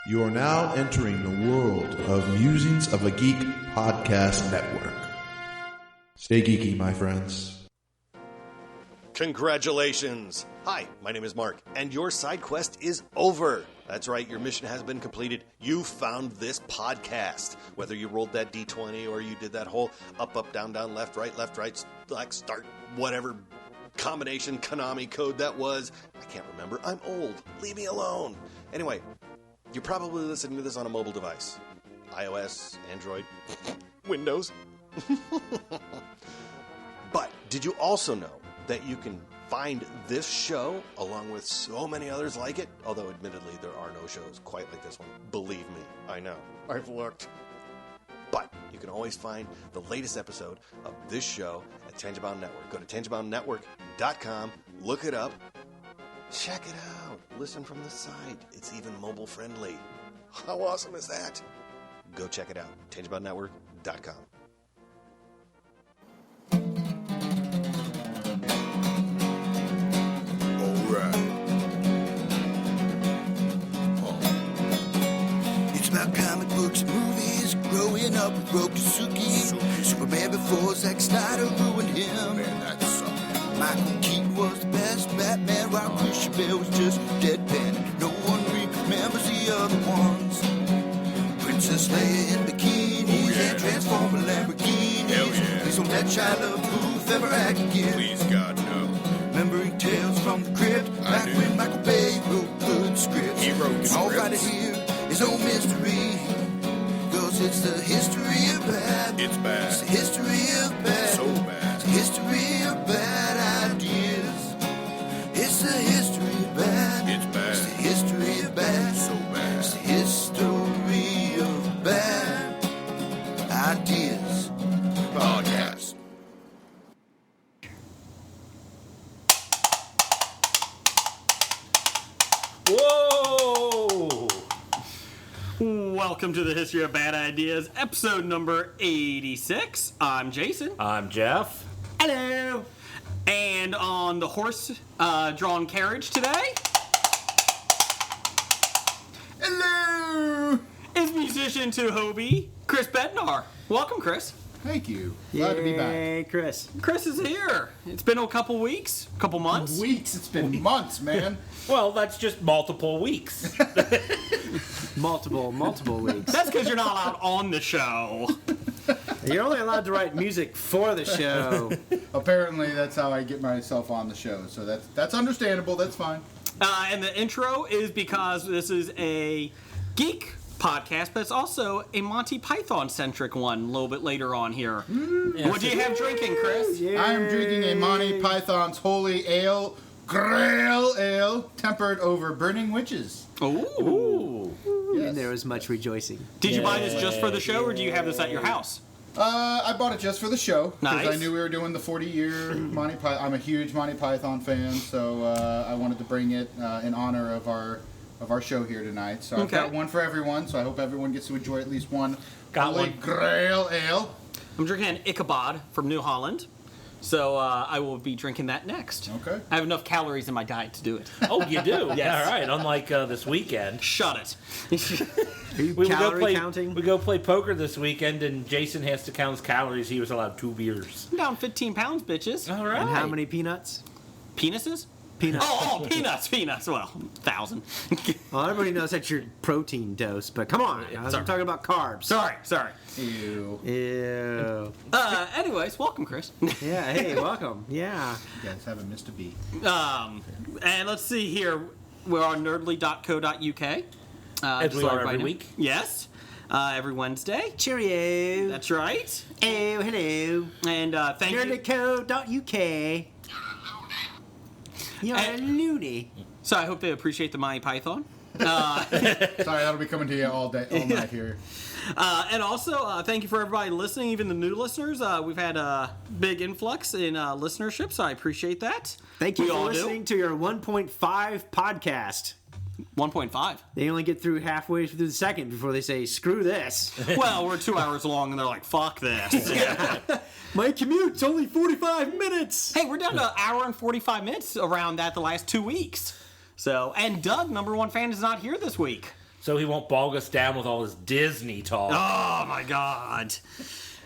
You are now entering the world of Musings of a Geek podcast network. Stay geeky, my friends. Congratulations! Hi, my name is Mark, and your side quest is over. That's right, your mission has been completed. You found this podcast. Whether you rolled that D20 or you did that whole up, up, down, down, left, right, select, start, whatever combination Konami code that was. I can't remember. I'm old. Leave me alone. Anyway, you're probably listening to this on a mobile device. iOS, Android, Windows. But did you also know that you can find this show along with so many others like it? Although admittedly there are no shows quite like this one. Believe me, I know. I've looked. But you can always find the latest episode of this show at Tangibound Network. Go to tangiboundnetwork.com, look it up, check it out, listen from the site. It's even mobile friendly. How awesome is that? Go check it out, tangiboundnetwork.com. It's about comic books and movies. Growing up with Rokusuki. Superman before Zack Snyder ruined him. Man, that sucked. Michael Keaton was the best Batman, while Christian Bale was just deadpan. No one remembers the other ones. Princess Leia in bikinis and Transformer Lamborghinis. Yeah. Please don't let Shia LaBeouf ever act again. Please, God, no. Remembering Tales from the Crypt, back when Michael Bay wrote good scripts. He wrote and scripts. all right here is no mystery, 'cause it's the history of bad. It's bad. It's the history of bad. So bad. It's the history of bad ideas. It's the history of bad. It's bad. It's the history of bad. So bad. It's the history of bad ideas. Podcast. Whoa! Welcome to the History of Bad Ideas, episode number 86. I'm Jason. I'm Jeff. Hello. And on the horse-drawn carriage today Hello! is musician to HOBI, Chris Bednar. Welcome, Chris. Thank you. Glad to be back. Hey, Chris. Chris is here. It's been a couple weeks, couple months. Weeks, it's been months, man. Well, that's just multiple weeks. Multiple weeks. That's because you're not allowed on the show. You're only allowed to write music for the show. Apparently, that's how I get myself on the show. So that's understandable. That's fine. And the intro is because this is a geek podcast, but it's also a Monty Python centric one a little bit later on here. What do you have drinking, Chris? I am drinking a Monty Python's Holy Grail Ale, tempered over burning witches. Ooh. Yes. And there was much rejoicing. Did you buy this just for the show, or do you have this at your house? I bought it just for the show because Nice. I knew we were doing the 40-year Monty Python. I'm a huge Monty Python fan, so I wanted to bring it in honor of our show here tonight. So I've got one for everyone. So I hope everyone gets to enjoy at least one Holy Grail Ale. I'm drinking an Ichabod from New Holland, so I will be drinking that next. Okay. I have enough calories in my diet to do it. Oh, you do? Yes. Yeah, all right. Unlike this weekend. Shut it. Are you We calorie counting? We go play poker this weekend, and Jason has to count his calories. He was allowed 2 beers. I'm down 15 pounds, bitches. All right. And how many peanuts? Penises? Peanuts. Oh, peanuts. Well, 1,000. Well, everybody knows that's your protein dose, but come on. I'm talking about carbs. Sorry. Ew. Ew. Anyways, welcome, Chris. Yeah, hey, welcome. Yeah. You guys haven't missed a beat. And let's see here. We're on nerdly.co.uk. As we are every week. Yes. Every Wednesday. Cheerio. That's right. Oh, hello. And thank you. Nerdlico.uk. You're a loony. So I hope they appreciate the Monty Python. Sorry, that'll be coming to you all night here. And also, thank you for everybody listening, even the new listeners. We've had a big influx in listenership, so I appreciate that. Thank you We for all listening to your 1.5 podcast. 1.5. They only get through halfway through the second before they say, screw this. Well, we're 2 hours long, and they're like, fuck this. My commute's only 45 minutes. Hey, we're down to an hour and 45 minutes around that the last 2 weeks. So, and Doug, number one fan, is not here this week. So he won't bog us down with all his Disney talk. Oh my God.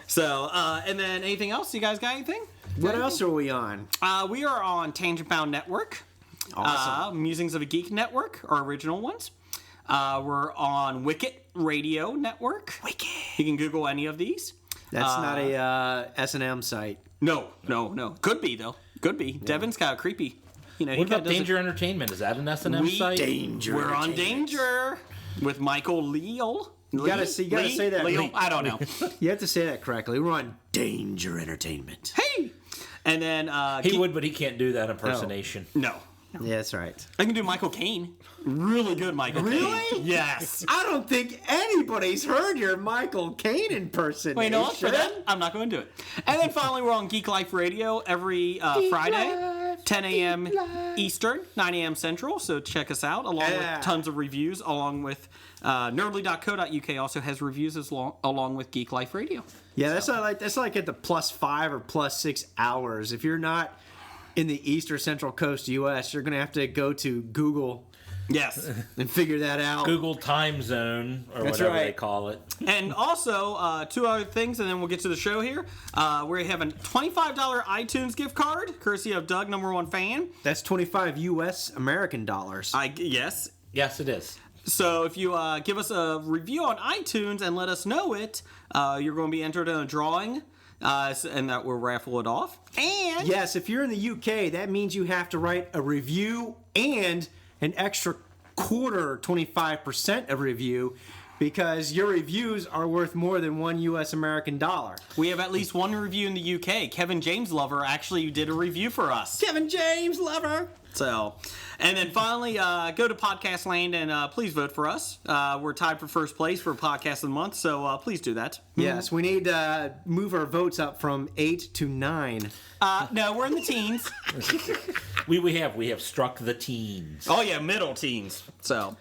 So, and then anything else? You guys got anything? What else are we on? We are on Tangent Bound Network. Awesome. Musings of a Geek Network, our original ones. We're on Wicket Radio Network. Wicket. You can Google any of these. That's not a S&M site. No. Could be, though. Could be. Yeah. Devin's kind of creepy. You know, what about Danger Entertainment? Is that an S&M site? We're on Danger with Michael Leal. You gotta say that. Leal? I don't know. You have to say that correctly. We're on Danger Entertainment. Hey! And then... he would, but he can't do that impersonation. No. Yeah, that's right. I can do Michael Caine. Really good Michael Caine. Really? Yes. I don't think anybody's heard your Michael Caine impersonation. Wait, no, for that, I'm not going to do it. And then finally, we're on Geek Life Radio every Friday, 10 a.m. Eastern, 9 a.m. Central. So check us out, along with tons of reviews, along with nerdly.co.uk also has reviews along with Geek Life Radio. Yeah, that's like at the +5 or +6 hours. If you're not in the East or Central Coast U.S., you're going to have to go to Google. Yes. And figure that out. Google time zone, or That's whatever right. they call it. And also, two other things, and then we'll get to the show here. We have a $25 iTunes gift card, courtesy of Doug, #1 fan. That's 25 U.S. American dollars. Yes. Yes, it is. So if you give us a review on iTunes and let us know it, you're going to be entered in a drawing. And that we'll raffle it off. And yes, if you're in the UK, that means you have to write a review and an extra quarter, 25% of review, because your reviews are worth more than $1 U.S. American dollar. We have at least one review in the UK. Kevin James Lover actually did a review for us. Kevin James Lover. So, and then finally, go to Podcast Land and please vote for us. We're tied for first place for Podcast of the Month, so please do that. Yes, we need to move our votes up from 8 to 9. No, we're in the teens. We have struck the teens. Oh yeah, middle teens. So,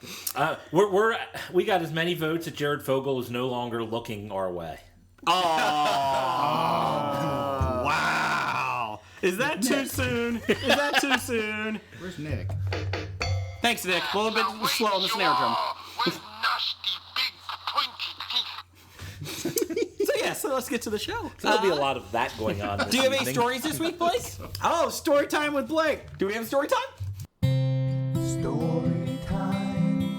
we got as many votes that Jared Fogle is no longer looking our way. Wow. Is that too soon? Is that too soon? Where's Nick? Thanks, Nick. A little bit slow on the snare drum. So let's get to the show. There'll be a lot of that going on. Do you have any stories this week, Blake? Oh, story time with Blake. Do we have story time? Story time.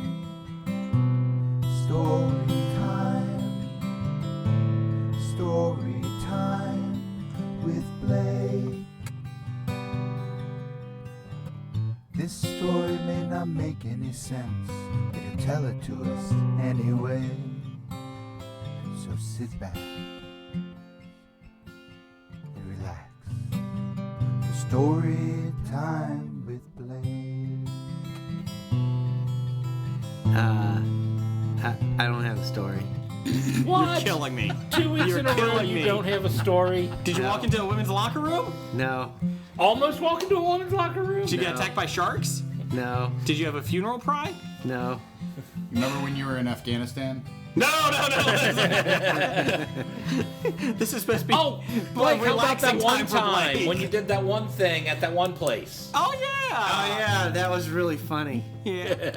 Story time. Story time with Blake. This story may not make any sense, but he'll tell it to us anyway. So sit back and relax. Story time with Blake. I don't have a story. What? You're killing me. 2 weeks You're in a row killing you me. don't have a story. Did you walk into a women's locker room? No. Almost walk into a woman's locker room? Did you get attacked by sharks? No. Did you have a funeral pride? No. Remember when you were in Afghanistan? No. This is supposed to be Blake, how about that relaxing one for time Blake. when you did that one thing at that one place? Oh, yeah. Oh, yeah, that was really funny. Yeah.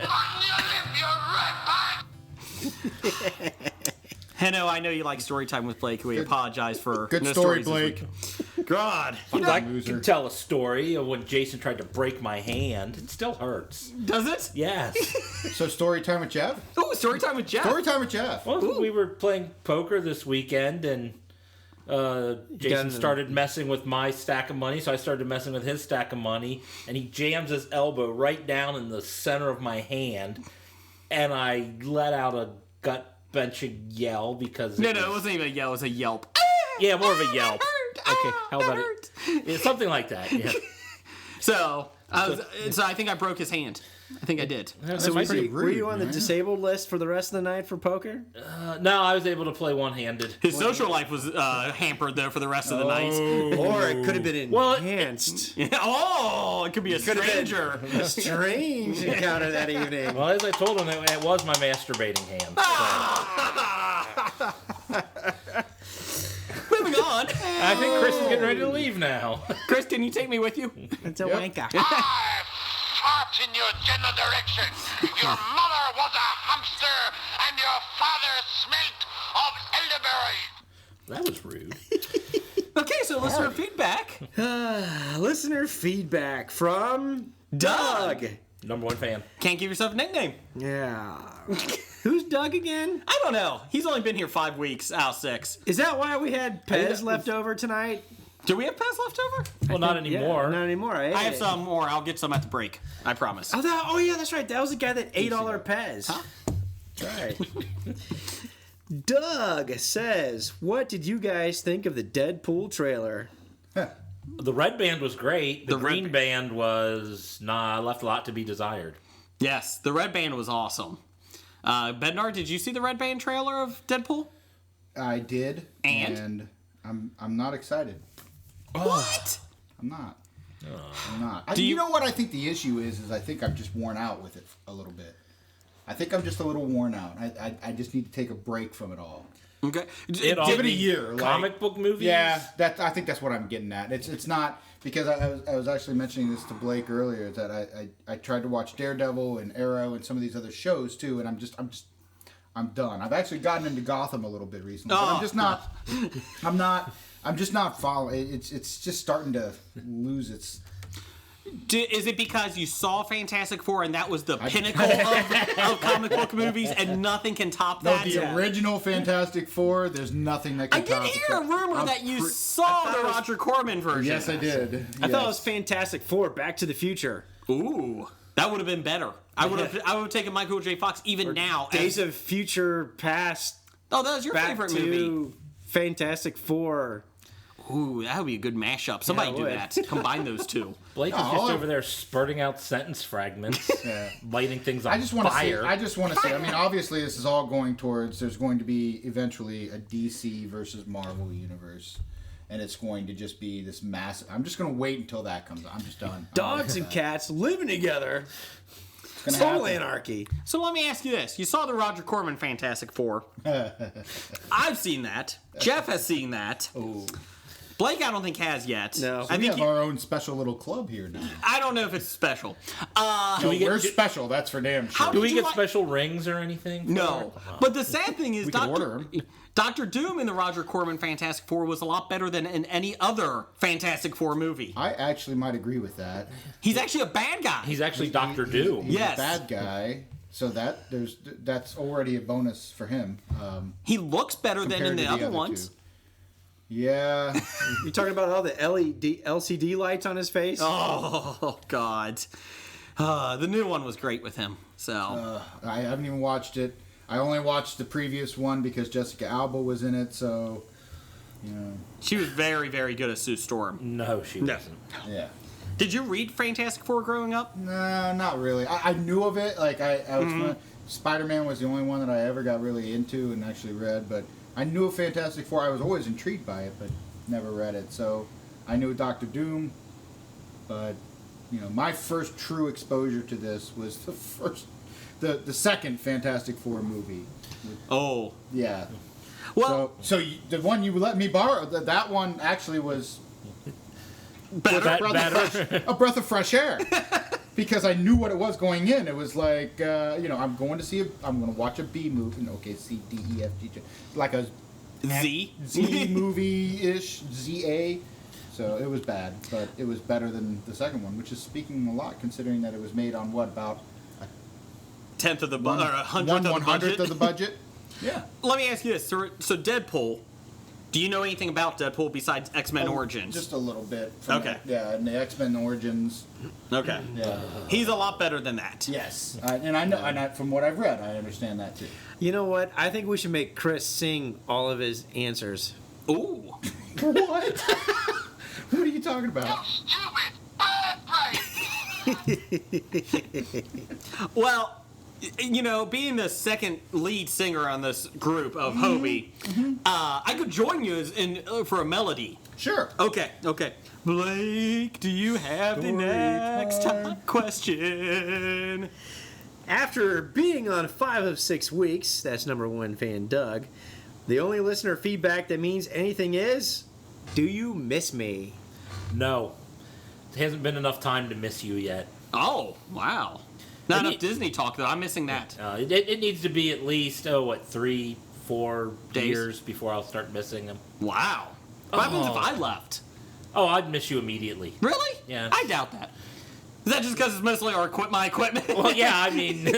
Henno, I know you like story time with Blake. We apologize for Good no story, stories this week. God. I Loser. can tell a story of when Jason tried to break my hand. It still hurts. Does it? Yes. So story time with Jeff? Oh, story time with Jeff. Story time with Jeff. Well, we were playing poker this weekend, and Jason started messing with my stack of money, so I started messing with his stack of money, and he jams his elbow right down in the center of my hand, and I let out a gut-benching yell because... No, it wasn't even a yell. It was a yelp. Yeah, more of a yelp. Okay, how about hurt. it? Yeah, something like that, yeah. So I think I broke his hand. I think I did. So pretty were rude, you on the man. disabled list for the rest of the night for poker? No, I was able to play one-handed. His social life was hampered, though, for the rest of the night. Or it could have been enhanced. Oh, it could be a stranger. A strange encounter that evening. Well, as I told him, it was my masturbating hand. Moving on. I think Chris is getting ready to leave now. Chris, can you take me with you? It's a wanker. Sharp nuts in your general direction. Your mother was a hamster, and your father smelt of elderberry. That was rude. Okay, so listener feedback. Listener feedback from Doug. Number one fan. Can't give yourself a nickname. Yeah. Who's Doug again? I don't know. He's only been here 5 weeks out of 6. Is that why we had Pez left over tonight? Do we have Pez left over? Well, not anymore. Yeah, not anymore. I have some more. I'll get some at the break. I promise. Oh, yeah, that's right. That was the guy that ate all our Pez. Huh? That's right. Doug says, what did you guys think of the Deadpool trailer? The red band was great. The green band was, left a lot to be desired. Yes, the red band was awesome. Bednar, did you see the red band trailer of Deadpool? I did. And I'm not excited. What? I'm not. I'm not. Do you you- know what I think the issue is I think I'm just worn out with it a little bit. I think I'm just a little worn out. I just need to take a break from it all. Okay. Give it a year. Comic book movies? Yeah, I think that's what I'm getting at. It's not because I was actually mentioning this to Blake earlier that I tried to watch Daredevil and Arrow and some of these other shows too, and I'm done. I've actually gotten into Gotham a little bit recently, but I'm just not. I'm just not following. It's just starting to lose its. Is it because you saw Fantastic Four and that was the pinnacle of comic book movies and nothing can top that? No, the original Fantastic Four, there's nothing that can I top did it. hear a rumor that you saw the Roger Corman version. Yes, I did. I thought it was Fantastic Four, Back to the Future. Ooh, that would have been better. I would have taken Michael J. Fox even now. Days of Future Past. Oh, that was your Back favorite to movie. Fantastic Four. Ooh, that would be a good mashup. Somebody Yeah, it do would. that. Combine those two. Blake is just over there spurting out sentence fragments, lighting things on I just want to say. fire. I just want to say. I mean, obviously, this is all going towards. There's going to be eventually a DC versus Marvel universe, and it's going to just be this massive. I'm just going to wait until that comes. I'm just done. Dogs and cats living together. It's Total anarchy. So let me ask you this. You saw the Roger Corman Fantastic Four. I've seen that. Jeff has seen that. Oh. Blake, I don't think has yet. No. I We think have our own special little club here now. I don't know if it's special. No, we're special. That's for damn sure. How Do we did you get special rings or anything? for No. it? But the sad thing is, We can order 'em. Dr. Doom in the Roger Corman Fantastic Four was a lot better than in any other Fantastic Four movie. I actually might agree with that. He's actually a bad guy. He's actually Dr. Doom. He's Yes. a bad guy. So that's already a bonus for him. He looks better than in compared the to other ones. two. Yeah. You talking about all the LCD lights on his face? Oh, God. The new one was great with him. So I haven't even watched it. I only watched the previous one because Jessica Alba was in it, so, you know. she was very, very good at Sue Storm. No, she wasn't. Yeah. Did you read Fantastic Four growing up? No, not really. I knew of it. Like, I was Spider-Man was the only one that I ever got really into and actually read, but I knew of Fantastic Four. I was always intrigued by it, but never read it. So I knew Dr. Doom, but, you know, my first true exposure to this was the second Fantastic Four movie. Oh. Yeah. Well, So the one you let me borrow, that one actually was better. a breath of fresh air. Because I knew what it was going in. It was like, you know, I'm going to watch a B movie. Okay, C, D, E, F, G, J. Like a Z movie-ish, ZA. So it was bad, but it was better than the second one, which is speaking a lot considering that it was made on what, about tenth of the budget, or a hundredth of the budget? Yeah. Let me ask you this. So Deadpool, do you know anything about Deadpool besides X-Men Origins? Just a little bit. Okay. Yeah, and the X-Men Origins. Okay. Yeah. He's a lot better than that. Yes. And I know, from what I've read, I understand that too. You know what? I think we should make Chris sing all of his answers. Ooh. What? What are you talking about? Stupid bad brain. Well, you know, being the second lead singer on this group of HOBI, I could join you for a melody. Sure. Okay. Blake, do you have the next question? After being on 5 of 6 weeks, that's number one fan Doug, the only listener feedback that means anything is, do you miss me? No. It hasn't been enough time to miss you yet. Oh, wow. Not enough Disney talk, though. I'm missing that. It needs to be at least, 3-4 years before I'll start missing them. Wow. What happens if I left? Oh, I'd miss you immediately. Really? Yeah. I doubt that. Is that just because it's mostly my equipment? Well, yeah, I mean...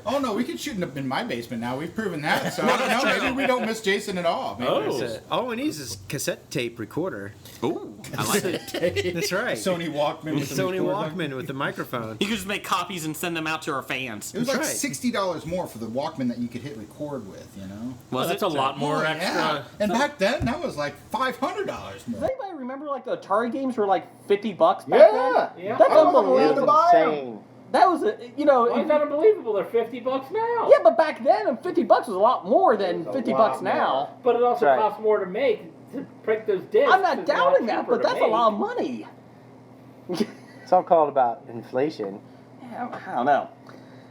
Oh no, we can shoot in my basement now. We've proven that. So I don't know. Maybe we don't miss Jason at all. Maybe all we need is a cassette tape recorder. Ooh, I like it. That's right. Sony Walkman. With the microphone. You could just make copies and send them out to our fans. It was like $60 more for the Walkman that you could hit record with. You know. Was that's a lot more extra. Yeah. And back then, that was like $500 more. Does anybody remember like the Atari games were like $50 back then? Yeah. That's unbelievable. Insane. That was Why is that unbelievable? They're $50 now. Yeah, but back then, $50 was a lot more than $50 now. But it also costs more to make to print those discs. I'm not doubting that, but that's a lot of money. It's all called about inflation. Yeah, I don't know.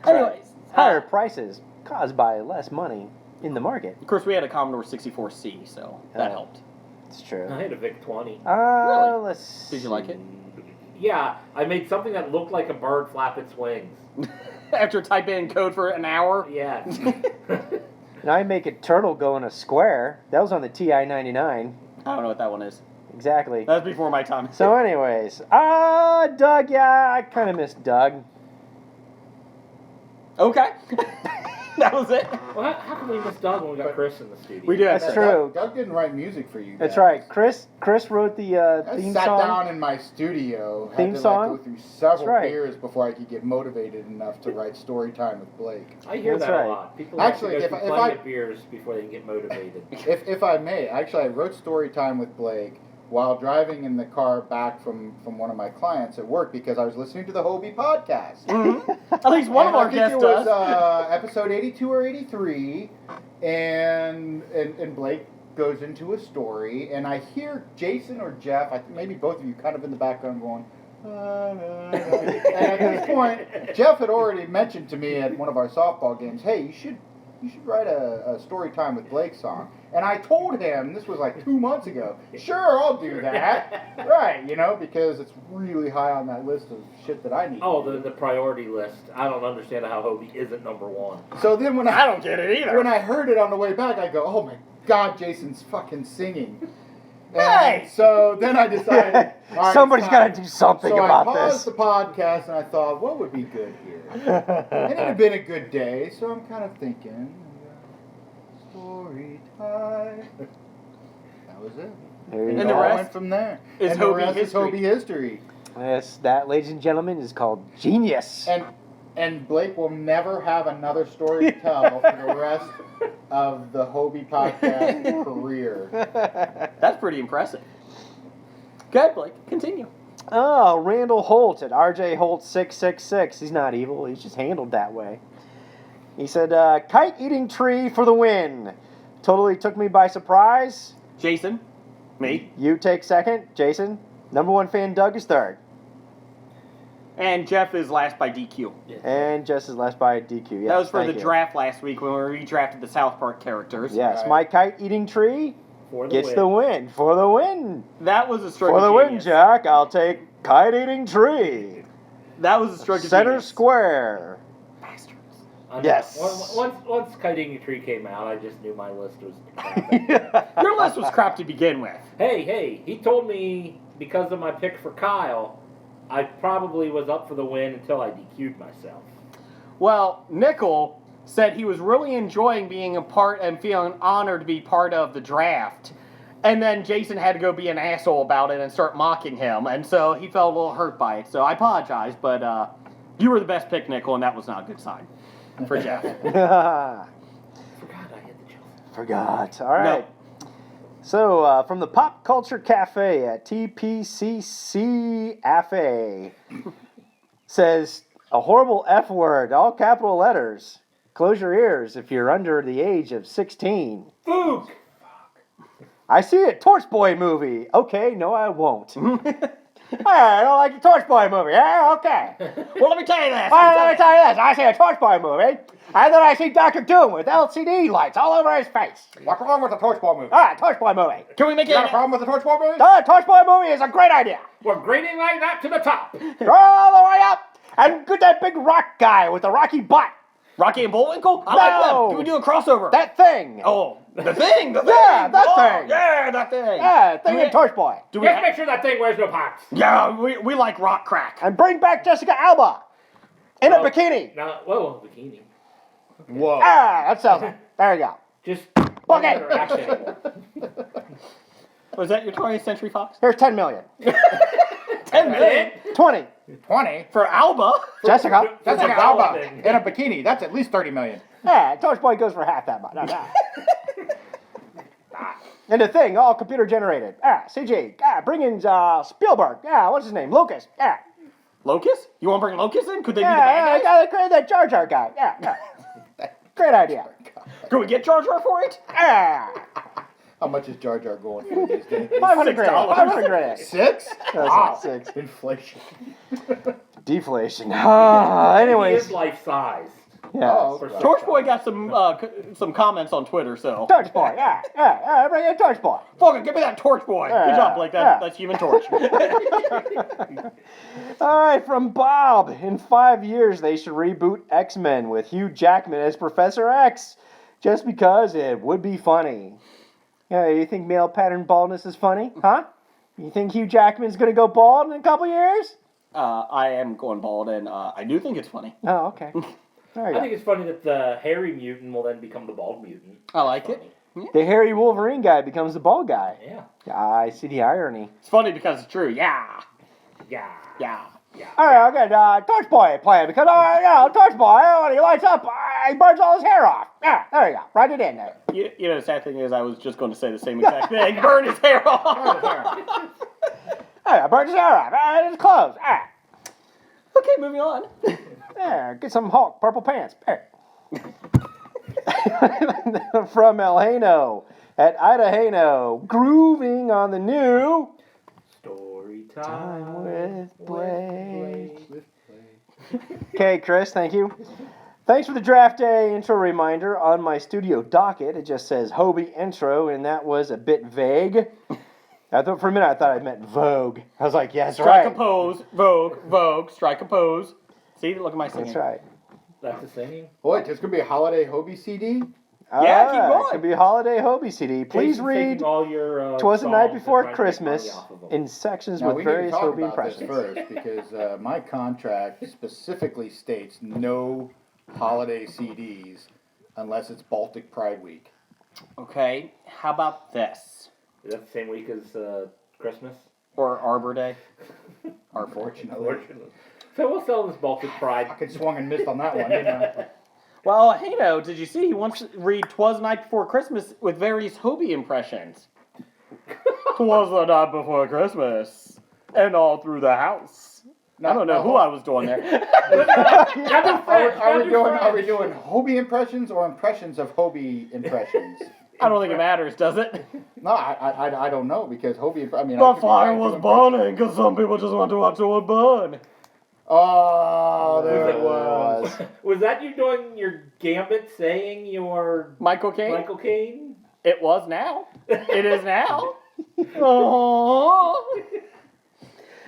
Anyways, higher prices caused by less money in the market. Of course, we had a Commodore 64C, so that helped. It's true. I had a VIC-20. Really? Let's Did you like it? Yeah, I made something that looked like a bird flap its wings. After typing in code for an hour? Yeah. And I make a turtle go in a square. That was on the TI-99. I don't know what that one is. Exactly. That was before my time. So anyways, Doug, yeah, I kind of miss Doug. Okay. That was it. Well, how can we miss Doug when we got Chris in the studio? We do. That's true. Doug didn't write music for you guys. That's right. Chris wrote the theme I sat song. down in my studio, Theme had to song? go through several right. beers before I could get motivated enough to write story time with Blake. I hear That's that right. a lot. People Actually, have to go if through I- plenty of beers before they can get motivated. If I may, actually, I wrote story time with Blake while driving in the car back from one of my clients at work because I was listening to the HOBI podcast. At least one of our I think guests it was does. episode 82 or 83, and Blake goes into a story, and I hear Jason or Jeff, I think maybe both of you, kind of in the background going. And at this point, Jeff had already mentioned to me at one of our softball games, "Hey, you should write a story time with Blake song." And I told him, this was like 2 months ago, sure, I'll do that. Right, because it's really high on that list of shit that I need. Oh, the priority list. I don't understand how HOBI isn't number one. So then when I don't get it either. When I heard it on the way back, I go, oh my God, Jason's fucking singing. Hey! And so then I decided, all right, Somebody's fine. got to do something So about I paused this. the podcast and I thought, what would be good here? And it had been a good day, so I'm kind of thinking, story time. That was it. There you And go. the rest went from there. is and the HOBI rest is history. HOBI history. Yes, that, ladies and gentlemen, is called genius. And Blake will never have another story to tell for the rest of the HOBI podcast career. That's pretty impressive. Good, Blake. Continue. Oh, Randall Holt at RJ Holt 666. He's not evil. He's just handled that way. He said, kite eating tree for the win. Totally took me by surprise. Jason. Me. You take second. Jason. Number one fan Doug is third. And Jeff is last by DQ. And Jess is last by DQ. Yes, That was for thank the you. draft last week when we redrafted the South Park characters. Yes, Right. my kite eating tree For the gets win. the win. For the win. That was a stroke For the of win, genius. Jack. I'll take kite eating tree. That was a stroke of Center genius. square. Bastards. I know. Yes. Once Kiting Tree came out, I just knew my list was crap. Your list was crap to begin with. Hey, he told me because of my pick for Kyle, I probably was up for the win until I DQ'd myself. Well, Nickel said he was really enjoying being a part and feeling honored to be part of the draft. And then Jason had to go be an asshole about it and start mocking him. And so he felt a little hurt by it. So I apologize, but you were the best pick, Nickel, and that was not a good sign for Jeff. Forgot I hit the Chelsea. Forgot. All right. So, from the Pop Culture Cafe at TPCC Cafe says, a horrible F word, all capital letters. Close your ears if you're under the age of 16. Fook! I see it, Torch Boy movie. Okay, no, I won't. I don't like the Torch Boy movie. Yeah, okay. Well, let me tell you this. Let me tell you this. I see a Torch Boy movie, and then I see Dr. Doom with LCD lights all over his face. What's wrong with the Torch Boy movie? All right, Torch Boy movie. Can we make You got a problem with the Torch Boy movie? The Torch Boy movie is a great idea. We're grading like that to the top. Go all the way up, and get that big rock guy with the rocky butt. Rocky and Bullwinkle? I like them. Can we do a crossover? That thing. Oh, the thing. Yeah, that thing. Yeah, that thing. Yeah, thing and Torch Boy. Do we Just make sure that thing wears no pants. Yeah, we like rock crack. And bring back Jessica Alba in a bikini. Now, whoa, bikini. Whoa. That sells it. There you go. Just Book it. action. Was that your 20th Century Fox? Here's 10 million. 10 million? 20. 20. For Alba? Jessica. That's like Alba Alba thing. in a bikini. That's at least 30 million. Yeah, Torch Boy goes for half that much. And the thing, all computer generated. CG. Bring in Spielberg. What's his name? Lucas. Locust? You want to bring Locust in? Could they be the bad guys? Create that Jar Jar guy. Yeah. Great idea. Could we get Jar Jar for it? How much is Jar Jar going for these days? 500 grand. 500 grand. 6? Wow. 6. Inflation. Deflation. He Anyways. is life size. Yeah. Oh, Torch Boy got some comments on Twitter, so. Torch Boy. Bring in Torch Boy. Fuck it, give me that Torch Boy. Good job, Blake. That's Human Torch. All right, from Bob. In 5 years, they should reboot X-Men with Hugh Jackman as Professor X, just because it would be funny. Yeah, you think male pattern baldness is funny? Huh? You think Hugh Jackman's going to go bald in a couple years? I am going bald, and I do think it's funny. Oh, okay. There you I go. think it's funny that the hairy mutant will then become the bald mutant. I like it. The hairy Wolverine guy becomes the bald guy. Yeah. I see the irony. It's funny because it's true. Yeah. Yeah. Yeah. All right, I'll get Torch Boy playing because, Torch Boy, when he lights up, he burns all his hair off. Yeah, there you go. Write it in there. You know, the sad thing is I was just going to say the same exact thing. Burn his hair off. Burn his hair off. His clothes. Okay, moving on. There, get some Hulk purple pants. There. From El Hano at Ida Hano, grooving on the new Story Time with Blake. Okay, Chris, thank you. Thanks for the draft day intro reminder. On my studio docket, it just says HOBI intro, and that was a bit vague. I thought for a minute I thought I meant Vogue. I was like, yes, Strike right. a pose. Vogue. Strike a pose. See, look at my singing. That's right. That's the singing. Boy, there's going to be a holiday HOBI CD? Yeah, keep going. It could be a holiday HOBI CD. Please Jason's read taking all your, "'Twas the songs Night and Before trying to make money Christmas" off of them. in sections Now, with we need to various talk HOBI about this impressions. first because my contract specifically states no holiday CDs unless it's Baltic Pride Week. Okay, how about this? Is that the same week as Christmas? Or Arbor Day? Unfortunately. So we'll sell this Baltic Pride. I could swung and missed on that one, didn't I? Well, hey, no, did you see? He wants to read "'Twas the Night Before Christmas" with various HOBI impressions. 'Twas the night before Christmas, and all through the house. I don't know who I was doing there. Are we doing HOBI impressions or impressions of HOBI impressions? I don't think it matters, does it? No, I don't know because HOBI. I mean, The fire was burning because some people just want to watch it burn. Oh, there it was. Was that you doing your gambit saying your Michael Caine? Michael Caine? It was now. It is now. Oh.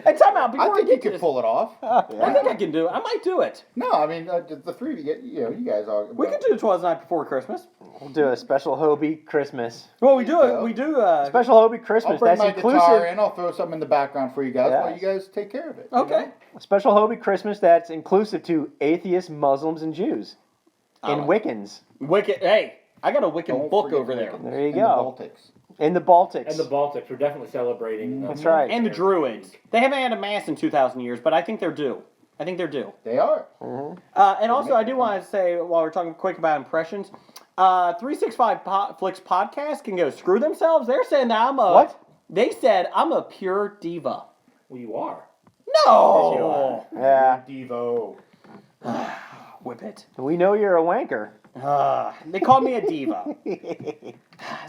And time out before I think you could pull it off. I think I can do it. I might do it. No, I mean the three of you, you guys all. We could do "'Twas the Night Before Christmas." We'll do a special HOBI Christmas. Well, we do it. We do. Special HOBI Christmas. I'll bring That's my inclusive. guitar in. I'll throw something in the background for you guys while Yes. you guys take care of it. Okay. A special HOBI Christmas that's inclusive to atheists, Muslims, and Jews, and Wiccans. Wiccan. Hey, I got a Wiccan Don't book forget over there. Wiccans There you and go. The Baltics. In the Baltics. And the Baltics. We're definitely celebrating. That's right. And the Druids. They haven't had a mass in 2,000 years, but I think they're due. They are. And also, I do want to say, while we're talking quick about impressions, 365 Flicks podcast can go screw themselves. They're saying that I'm a... What? They said I'm a pure diva. Well, you are. No! Yeah. Devo. Whip it. We know you're a wanker. They called me a diva.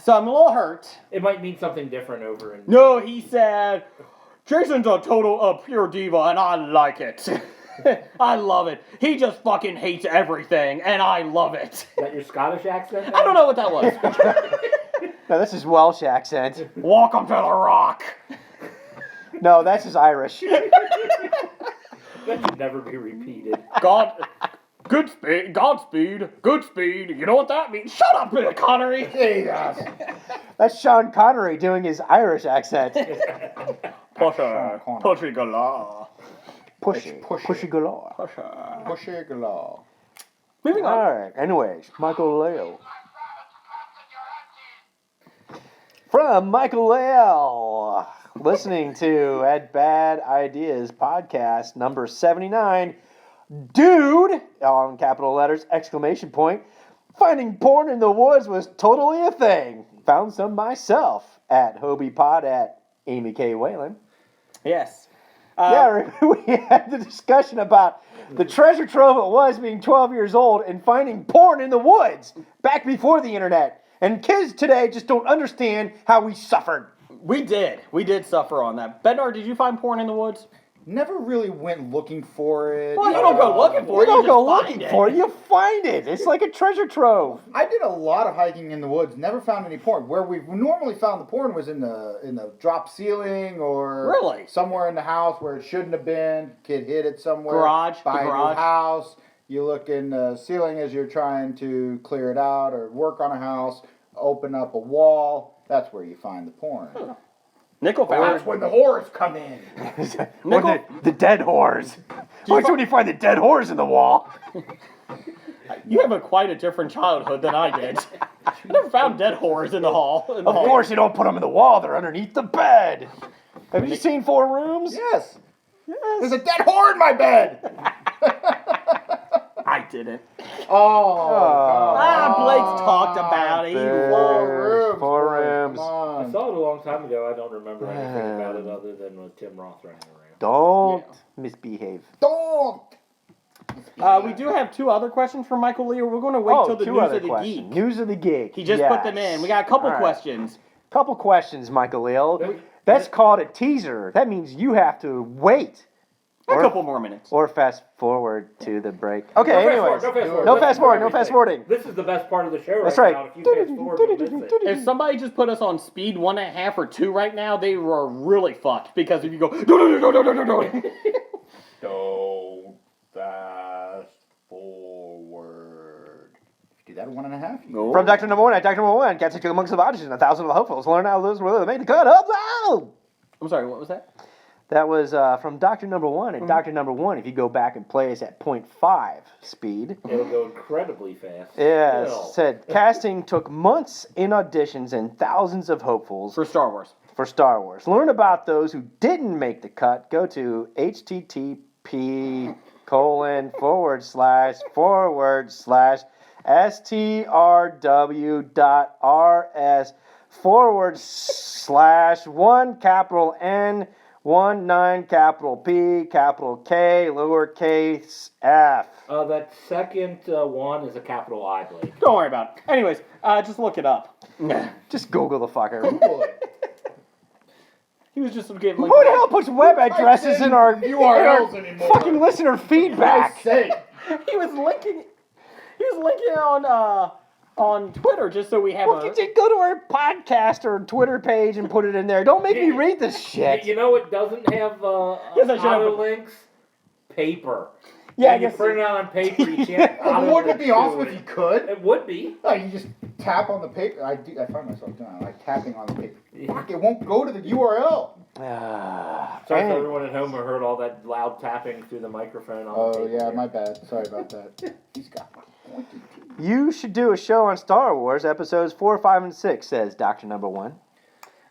So I'm a little hurt. It might mean something different over in... No, he said, Jason's a total pure diva, and I like it. I love it. He just fucking hates everything, and I love it. Is that your Scottish accent? I don't know what that was. No, that's his Welsh accent. Welcome to the Rock. No, that's his Irish. That should never be repeated. Godspeed. You know what that means? Shut up, Bill Connery. That's Sean Connery doing his Irish accent. Pushy galore. Pushy galore. Pushy galore. Moving on. All right. Anyways, Michael Leo. From Michael Leo. Listening to Ed Bad Ideas podcast number 79. Dude, all in capital letters, exclamation point. Finding porn in the woods was totally a thing. Found some myself at HOBI Pod at Amy K. Whalen. Yes. We had the discussion about the treasure trove it was being 12 years old and finding porn in the woods back before the internet. And kids today just don't understand how we suffered. We did suffer on that. Bednar, did you find porn in the woods? Never really went looking for it. Well, you don't go looking for it. You don't go looking for it. You find it. It's like a treasure trove. I did a lot of hiking in the woods. Never found any porn. Where we normally found the porn was in the drop ceiling or really somewhere in the house where it shouldn't have been. Kid hid it somewhere. Garage. Buy a new house. You look in the ceiling as you're trying to clear it out or work on a house. Open up a wall. That's where you find the porn. Nickel found That's when the whores come in. Or the dead whores. That's when you find the dead whores in the wall. You have quite a different childhood than I did. I never found dead whores in the hall. Of course, you don't put them in the wall. They're underneath the bed. Have you seen 4 Rooms? Yes. There's a dead whore in my bed. I didn't. Blake's talked about it. 4 Rooms. I saw it a long time ago. I don't remember anything about it other than with Tim Roth running around. Don't misbehave. Don't. We do have 2 other questions from Michael Lee. We're going to wait till the news of the geek. News of the geek. He just put them in. We got a couple questions. Couple questions, Michael Leo. That's called a teaser. That means you have to wait. A couple more minutes. Or fast forward to the break. Okay, anyways. No fast forwarding. This is the best part of the show That's right right. now. If you fast forward, you miss it. If somebody just put us on speed 1.5 or 2 right now, they were really fucked. Because if you go, Don't fast forward. If you do that at 1.5, you From Dr. Number 1 at Dr. Number 1, captured amongst the bodies and 1,000 of the hopefuls. Learn how those were made the cut up. I'm sorry, what was that? That was from Dr. Number 1 at Dr. Number 1. If you go back and play us at 0.5 speed. It'll go incredibly fast. Yes. Said casting took months in auditions and thousands of hopefuls. For Star Wars. Learn about those who didn't make the cut. Go to http://strw.rs/1 capital N 19 capital P capital K lowercase f. That second one is a capital I, Blake. Don't worry about it. Anyways, just look it up. Just Google the fucker. Google it. He was just getting Who the hell puts web addresses in our URLs anymore? fucking listener feedback? Say. He was linking on Twitter just so we have Well, you did go to our podcast or Twitter page and put it in there. Don't make me read this shit. You know what doesn't have auto links? Paper. Yeah, when you print it out on paper, you can't. Wouldn't it be awesome if you could? It would be. You just tap on the paper. I find myself doing it, like tapping on the paper. Fuck, it won't go to the URL. Sorry for everyone at home who heard all that loud tapping through the microphone. On the paper yeah, there. my bad. Sorry about that. He's got my point. You should do a show on Star Wars episodes 4, 5, and 6, says Dr. Number 1.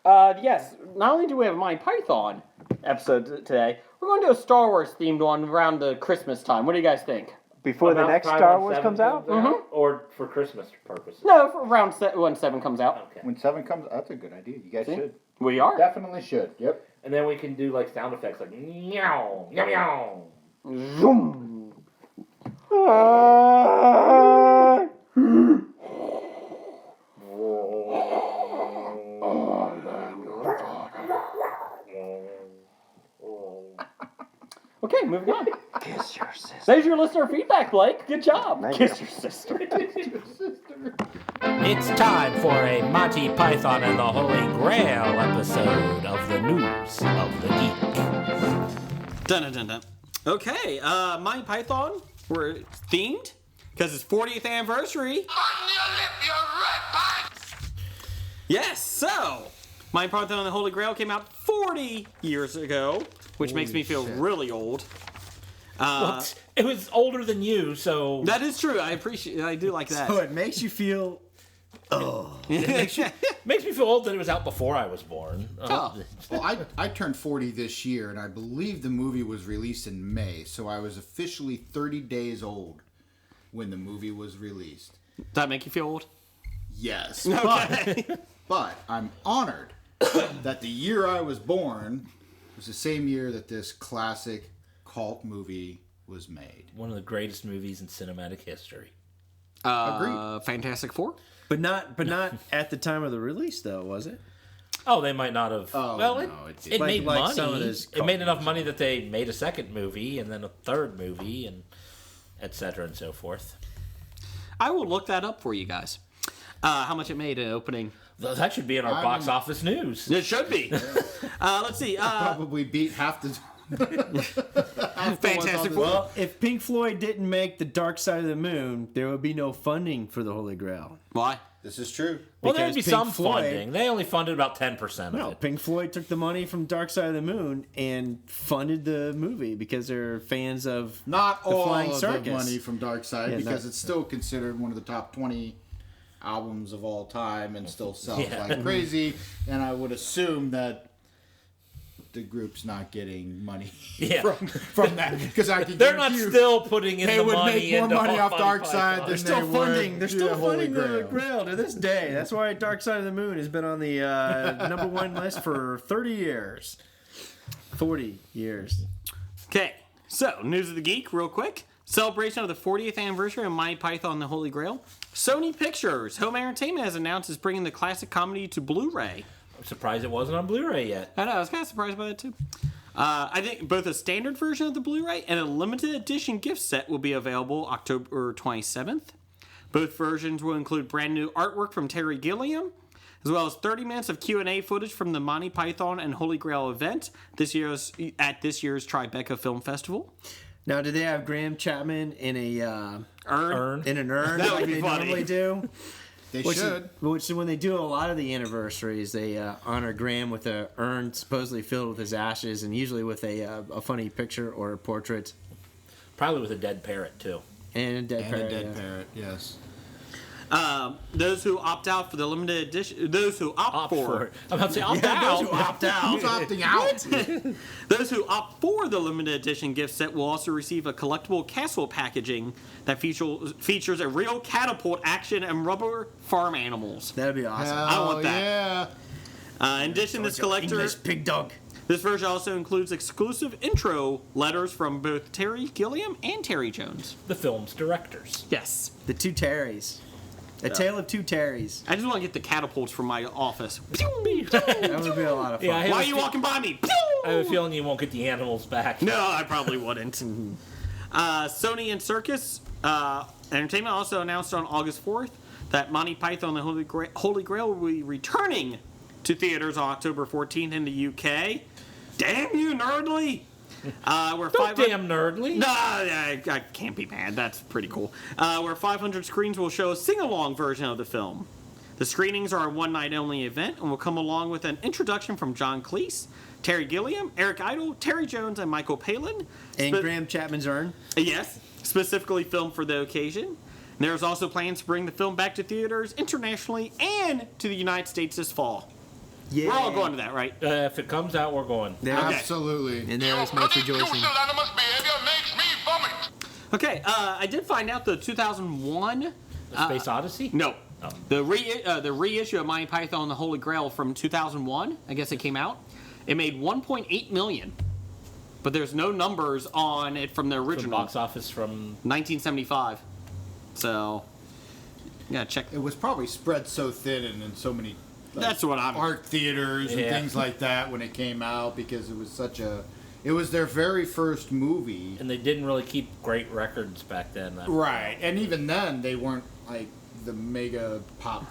Yes, not only do we have a Monty Python episode today, we're going to do a Star Wars themed one around the Christmas time. What do you guys think? Before the next Star Wars comes out? Or for Christmas purposes? No, for around when 7 comes out. Okay. When 7 comes, that's a good idea. You guys should. We are. Definitely should. Yep. And then we can do like sound effects like meow, meow, meow. Zoom. moving on. Kiss your sister. There's your listener feedback, Blake. Good job. Thank Kiss you. your sister. It's time for a Monty Python and the Holy Grail episode of the News of the Geek. Dun dun dun dun. Okay, Monty Python, we're themed because it's 40th anniversary. On your lip, you red bite! Yes, so Monty Python and the Holy Grail came out 40 years ago, which makes me feel really old. Well, it was older than you, so That is true. I do like that. So it makes you feel. makes me feel old that it was out before I was born. Oh. Well, I turned 40 this year, and I believe the movie was released in May, so I was officially 30 days old when the movie was released. Does that make you feel old? Yes. Okay. But I'm honored that the year I was born was the same year that this classic cult movie was made. One of the greatest movies in cinematic history. Agreed. Fantastic Four? But not at the time of the release, though, was it? Oh, they might not have. Oh, well, no, it made like money. some of those It made enough money that they made a second movie and then a third movie and et cetera and so forth. I will look that up for you guys. How much it made in opening? That should be in our box office news. It should be. Let's see. Probably beat half the... Fantastic Four. Well, if Pink Floyd didn't make The Dark Side of the Moon, there would be no funding for the Holy Grail. Why? This is true. Well, there'd be Because some Pink Floyd- funding. They only funded about 10% of No, it. Pink Floyd took the money from Dark Side of the Moon and funded the movie because they're fans of Not the all Flying of Circus. the money from Dark Side, Yeah, because not- it's still considered one of the top 20 albums of all time and still sells Yeah. like crazy. And I would assume that the group's not getting money Yeah. from that, because I can They're not guarantee you still putting in they the would money make more into money off Monty Dark Python. Side than They're still they funding. would They're do still the Holy funding the Grail. Grail to this day. That's why Dark Side of the Moon has been on the number one list for 30 years, 40 years. Okay, so News of the Geek, real quick. Celebration of the 40th anniversary of Monty Python and the Holy Grail. Sony Pictures Home Entertainment has announced it's bringing the classic comedy to Blu-ray. I'm surprised it wasn't on Blu-ray yet. I know, I was kind of surprised by that too. I think both a standard version of the Blu-ray and a limited edition gift set will be available October 27th. Both versions will include brand new artwork from Terry Gilliam, as well as 30 minutes of Q&A footage from the Monty Python and Holy Grail event at this year's Tribeca Film Festival. Now, do they have Graham Chapman in a Urn. in an urn That would like be they funny. normally do? They Which should. Which when they do a lot of the anniversaries, they honor Graham with a urn supposedly filled with his ashes, and usually with a funny picture or a portrait Probably with a dead parrot, too. and a dead And parrot. a dead yeah. parrot, yes. Those who opt out for the limited edition, those who opt for it. I'm about to say opt Yeah, out. those who opt out. Who's opting out? Those who opt for the limited edition gift set will also receive a collectible castle packaging that features a real catapult action and rubber farm animals. That'd be awesome. I want that. Yeah. In addition, this collector, English pig dog. this version also includes exclusive intro letters from both Terry Gilliam and Terry Jones. The film's directors. Yes. The two Terrys. A tale of two Terrys. I just want to get the catapults from my office. That would be a lot of fun. Yeah, I have Why a are you fe- walking by me? I have a feeling you won't get the animals back. No, I probably wouldn't. Sony and Circus Entertainment also announced on August 4th that Monty Python and the Holy Grail will be returning to theaters on October 14th in the UK. Damn you, nerdly! We're Don't damn nerdly. No, I can't be mad. That's pretty cool. Where 500 screens will show a sing-along version of the film. The screenings are a one-night-only event and will come along with an introduction from John Cleese, Terry Gilliam, Eric Idle, Terry Jones, and Michael Palin. And Graham Chapman's urn. Yes, specifically filmed for the occasion. And there's also plans to bring the film back to theaters internationally and to the United States this fall. Yeah. We're all going to that, right? If it comes out, we're going. There, Absolutely. And there Your is much bloody rejoicing. useless animal's behavior makes me vomit. Okay, I did find out the 2001... The Space Odyssey? No. The reissue of Monty Python and the Holy Grail from 2001, I guess it came out, it made $1.8 million. But there's no numbers on it from the From original. box office from... 1975. So, you gotta check. It was probably spread so thin and in so many That's what I'm... art theaters and Yeah. things like that when it came out, because it was such a It was their very first movie. And they didn't really keep great records back then. Right. And even then, they weren't like the mega pop,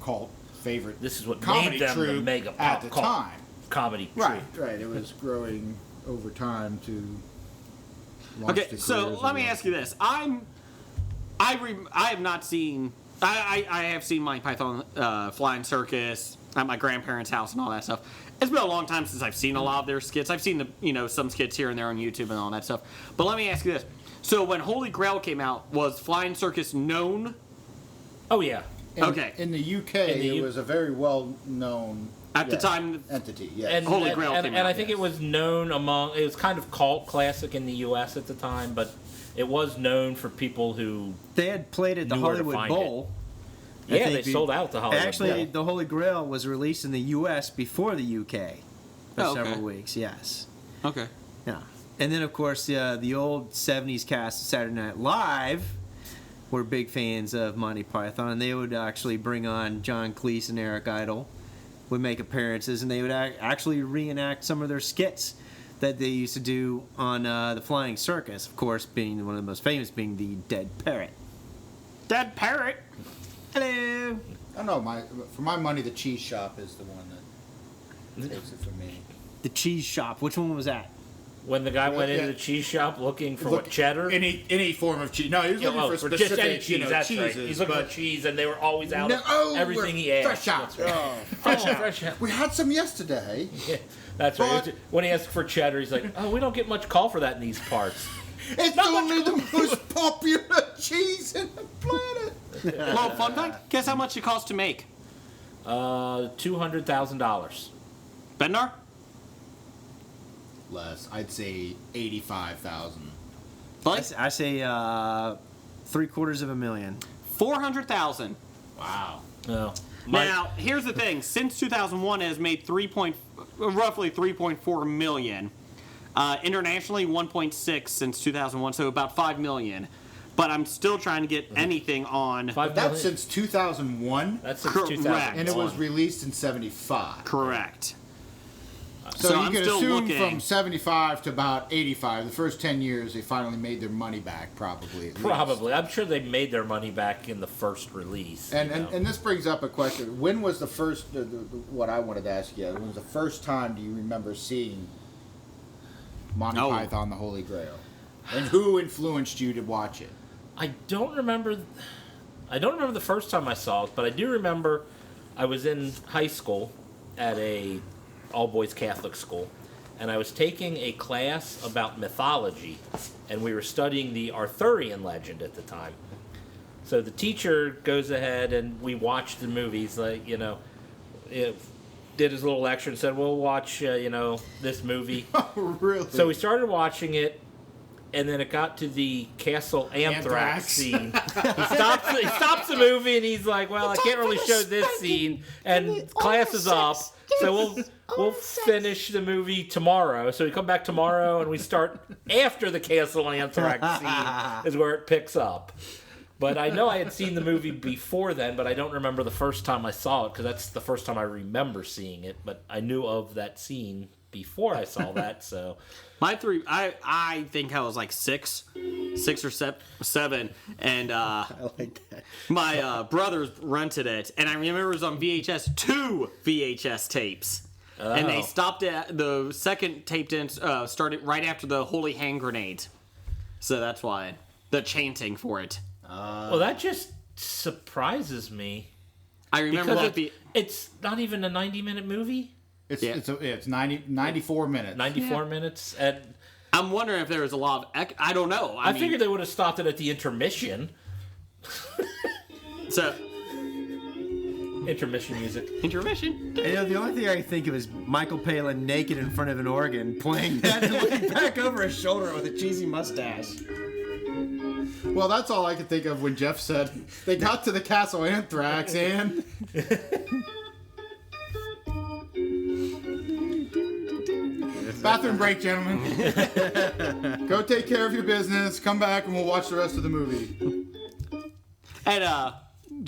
cult favorite. This is what comedy made them the troupe mega pop at the cult time. Comedy troupe. Right. It was growing over time to launch Okay, the so careers let me of- ask you this. I have not seen... I have seen Monty Python Flying Circus at my grandparents' house and all that stuff. It's been a long time since I've seen a lot of their skits. I've seen some skits here and there on YouTube and all that stuff. But let me ask you this. So when Holy Grail came out, was Flying Circus known? Oh, yeah. Okay. In the UK, it was a very well-known at the time entity. Yes. And Holy Grail came out. And I think it was known among... It was kind of cult classic in the U.S. at the time, but it was known for people who... They had played at the Hollywood Bowl. Yeah, they sold out the Hollywood Actually, Bowl. the Holy Grail was released in the U.S. before the UK for several okay. weeks. Yes. Okay. Yeah, and then of course the old '70s cast of Saturday Night Live were big fans of Monty Python, and they would actually bring on John Cleese and Eric Idle, would make appearances, and they would actually reenact some of their skits that they used to do on the Flying Circus. Of course, being one of the most famous being the Dead Parrot. Dead Parrot. Hello. I don't know. For my money, the Cheese Shop is the one that takes it for me. The Cheese Shop. Which one was that? When the guy went into the cheese shop looking for cheddar? Any form of cheese. No, he was looking for specific, just any cheese. That's cheeses. right. He's looking for cheese, and they were always out of everything he fresh asked. out. Fresh out. We had some yesterday. Yeah, that's right. When he asked for cheddar, he's like, "Oh, we don't get much call for that in these parts." It's only the most popular cheese in the planet. Well, fun fact. Guess how much it costs to make? $200,000. Bednar? Less. I'd say 85,000. I say $750,000. 400,000. Wow. No. Now, here's the thing. Since 2001, it has made roughly 3.4 million. Internationally, 1.6 since 2001, so about 5 million. But I'm still trying to get anything on. But that's since 2001? That's since 2001. And it was released in 75. Correct. So you I'm can still assume looking. from 75 to about 85, the first 10 years, they finally made their money back, probably. At least. Probably. I'm sure they made their money back in the first release. And this brings up a question. When was the first, what I wanted to ask you, when was the first time do you remember seeing Monty Python, the Holy Grail? And who influenced you to watch it? I don't remember the first time I saw it, but I do remember I was in high school at a all-boys Catholic school, and I was taking a class about mythology, and we were studying the Arthurian legend at the time. So the teacher goes ahead, and we watched the movies, did his little lecture and said, we'll watch, this movie. Oh, really? So we started watching it, and then it got to the Castle Anthrax scene. He stops the movie, and he's like, well, I can't really show this scene, and class is up, so we'll finish the movie tomorrow. So we come back tomorrow, and we start after the Castle Anthrax scene is where it picks up. But I know I had seen the movie before then, but I don't remember the first time I saw it, because that's the first time I remember seeing it. But I knew of that scene before I saw that, so... I think I was like 6 or 7, and I like that. my brothers rented it, and I remember it was on VHS, 2 VHS tapes. Oh. And they stopped at the second tape started right after the Holy Hand Grenade. So that's why the chanting for it. Well, that just surprises me. I remember because that it's not even a 90-minute movie. It's 94 minutes. 94 minutes. And I'm wondering if there was a lot of... I don't know. I figured they would have stopped it at the intermission. So... Intermission music. Intermission. The only thing I can think of is Michael Palin naked in front of an organ playing that and looking back over his shoulder with a cheesy mustache. Well, that's all I could think of when Jeff said they got to the Castle Anthrax and... Bathroom break, gentlemen. Go take care of your business. Come back and we'll watch the rest of the movie. And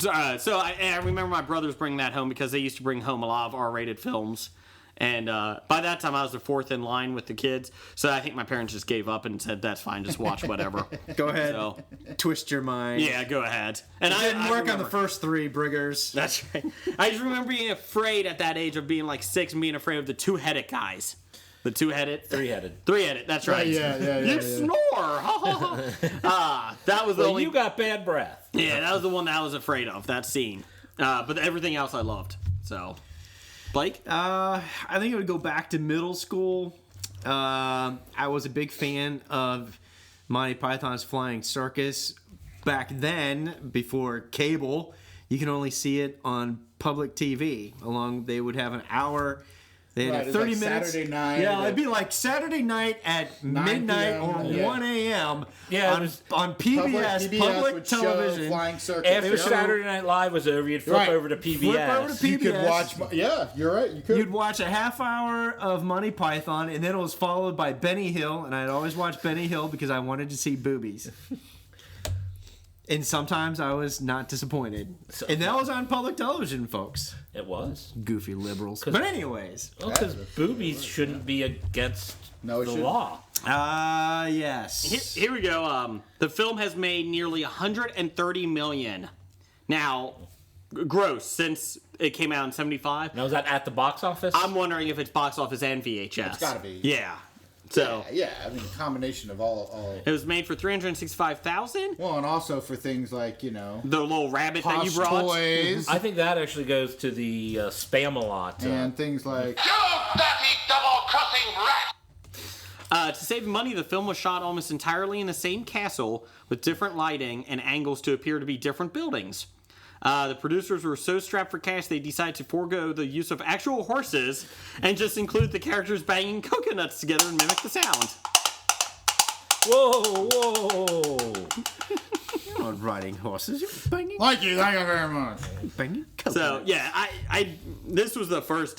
so I remember my brothers bringing that home because they used to bring home a lot of R-rated films, And by that time, I was the fourth in line with the kids. So I think my parents just gave up and said, that's fine, just watch whatever. Go ahead. So, twist your mind. yeah, go ahead. And It didn't I work on remember- the first three, Briggers. That's right. I just remember being afraid at that age of being like 6 and being afraid of the two-headed guys. The two-headed? Three-headed. Three-headed, that's right. You snore! That was the only... You got bad breath. Yeah, that was the one that I was afraid of, that scene. But everything else I loved. So, Blake? I think it would go back to middle school. I was a big fan of Monty Python's Flying Circus. Back then, before cable, you can only see it on public TV. They would have an hour. They had Right, 30 it's like minutes. Saturday night. Yeah, it'd be like Saturday night at 9 midnight p.m., or yeah. 1 a.m. Yeah, it on, was- on PBS, public would show television. Flying Circus. After Yeah. Saturday Night Live was over, you'd flip Right. over to PBS. Flip over to You could PBS. watch. Yeah, you're right. You could. You'd watch a half hour of Monty Python, and then it was followed by Benny Hill, and I'd always watch Benny Hill because I wanted to see boobies. And sometimes I was not disappointed. And that was on public television, folks. It was. Goofy liberals. But anyways. Well, because boobies shouldn't be against No, it the shouldn't. law. Yes. Here we go. The film has made nearly $130 million. Now, gross, since it came out in 75. Now, is that at the box office? I'm wondering if it's box office and VHS. It's gotta be. Yeah. So Yeah, I mean, a combination of all. it was made for $365,000. Well, and also for things like The little rabbit that you Posh brought. toys I think that actually goes to the Spam-A-Lot. and things like. You dirty double-crossing rat! To save money, the film was shot almost entirely in the same castle with different lighting and angles to appear to be different buildings. The producers were so strapped for cash they decided to forego the use of actual horses and just include the characters banging coconuts together and mimic the sound. Whoa! You're not riding horses. You're banging, Thank you very much. banging So yeah, I this was the first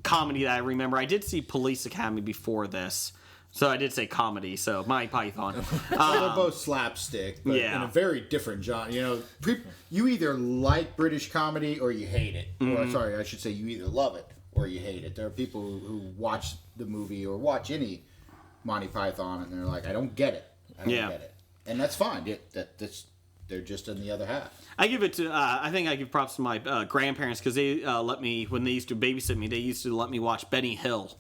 comedy that I remember. I did see Police Academy before this, so I did say comedy. So Monty Python. Well, they're both slapstick, but yeah. in a very different genre. You either like British comedy or you hate it. Or sorry, I should say you either love it or you hate it. There are people who watch the movie or watch any Monty Python and they're like, I don't get it. I don't get it. And that's fine. They're just in the other half. I give it to. I think I give props to my grandparents because they let me, when they used to babysit me, they used to let me watch Benny Hill.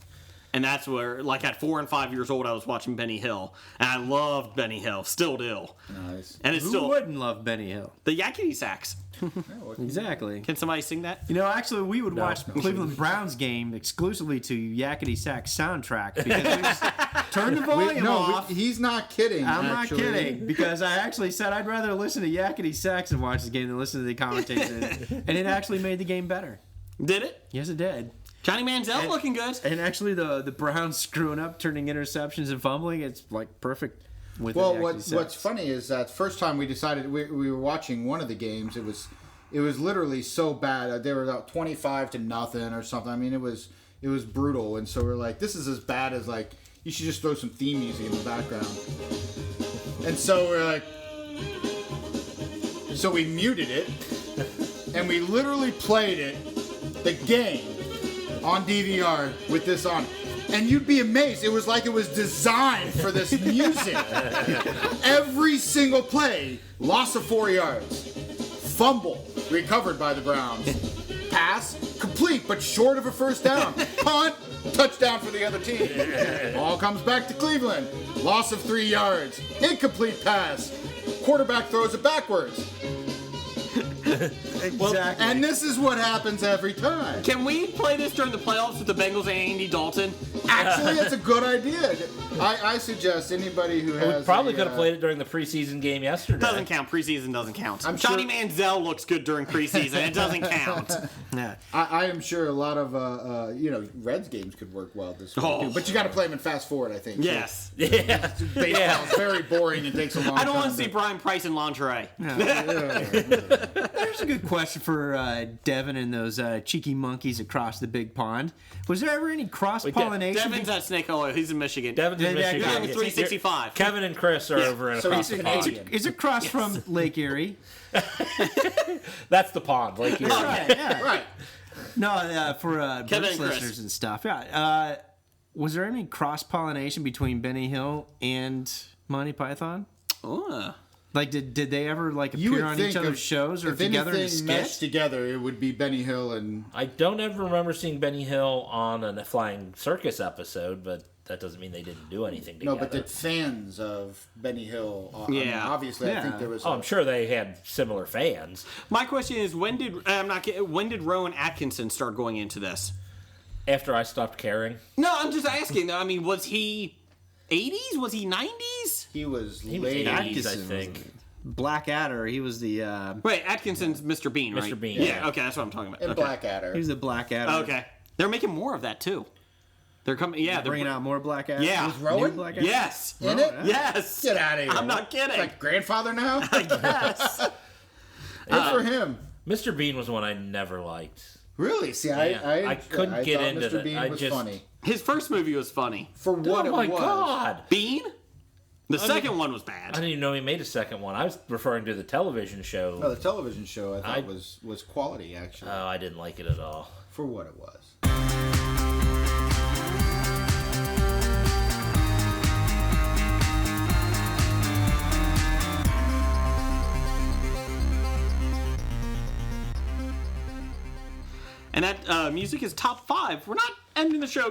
And that's where, like, at 4 and 5 years old, I was watching Benny Hill. And I loved Benny Hill. Still do. Nice. And it's Who still... wouldn't love Benny Hill? The Yakety Sax. Exactly. Can somebody sing that? Actually, we would watch Cleveland Browns game exclusively to Yakety Sax soundtrack because we just turn the volume off. He's not kidding. I'm actually. not kidding because I actually said I'd rather listen to Yakety Sax and watch the game than listen to the commentators, and it actually made the game better. Did it? Yes, it did. Johnny Manziel looking good. And actually, the Browns screwing up, turning interceptions and fumbling, it's like perfect. With Well, the Yakety Sax. what's funny is that first time we decided we were watching one of the games, it was literally so bad. They were about 25-0 or something. I mean, it was brutal, and so we're like, this is as bad as like you should just throw some theme music in the background. And so we're like, so we muted it, and we literally played it, the game, on DVR with this on. And you'd be amazed. It was like it was designed for this music. Every single play, loss of 4 yards. Fumble, recovered by the Browns. Pass, complete, but short of a first down. Punt, touchdown for the other team. Ball comes back to Cleveland. Loss of 3 yards. Incomplete pass. Quarterback throws it backwards. Exactly. And this is what happens every time. Can we play this during the playoffs with the Bengals and Andy Dalton? Actually, that's a good idea. I suggest anybody who has. We probably could have played it during the preseason game yesterday. Doesn't count. Preseason doesn't count. I'm Johnny sure- Manziel looks good during preseason. It doesn't count. Yeah. I am sure a lot of Reds games could work well this way Oh. too. But you got to play them in fast forward, I think. Yes. Yeah. Baseball's very boring and takes a long time. I don't want to see Brian Price in lingerie. There's a good question for Devin and those cheeky monkeys across the big pond. Was there ever any cross-pollination? Devin's at Snake Oil. He's in Michigan. Devin's in Yeah, Michigan. He's on the 365. Kevin and Chris are over in So across he's the pond. Canadian. Is it across from Lake Erie? That's the pond, Lake Erie. Right, yeah. Right. No, for Kevin British and Chris. listeners and stuff. Yeah. Was there any cross pollination between Benny Hill and Monty Python? Oh. Like, did they ever like You appear would on think each other's of- shows or if together in a anything meshed skit? together, it would be Benny Hill and. I don't ever remember seeing Benny Hill on a Flying Circus episode, but that doesn't mean they didn't do anything together. No, but the fans of Benny Hill. I mean, Yeah. obviously, I think there was. Oh, I'm sure they had similar fans. My question is, when did Rowan Atkinson start going into this? After I stopped caring. No, I'm just asking. I mean, was he 80s? Was he 90s? He was He was late. 80s, I think. Blackadder. He was the. Wait, Atkinson's Mr. Bean, right? Mr. Bean. Yeah. Okay, that's what I'm talking about. And Okay. Blackadder. He was the Blackadder. Okay, they're making more of that too. They're coming. Yeah, they're Bringing out more Blackadder. Yeah. Was Rowan? Blackadder? Yes. In it? Yes. Get out of here. I'm not kidding. It's like grandfather now? Yes. Good for him. Mr. Bean was one I never liked. Really? See, I I couldn't get thought into Mr. that. Bean I was just- funny. His first movie was funny. For what Oh it my was. god! Bean. The second one was I bad. didn't even know he made a second one. I was referring to the television show. No, the television show I thought I- was quality, actually. Oh, I didn't like it at all. For what it was. And that music is top 5. We're not ending the show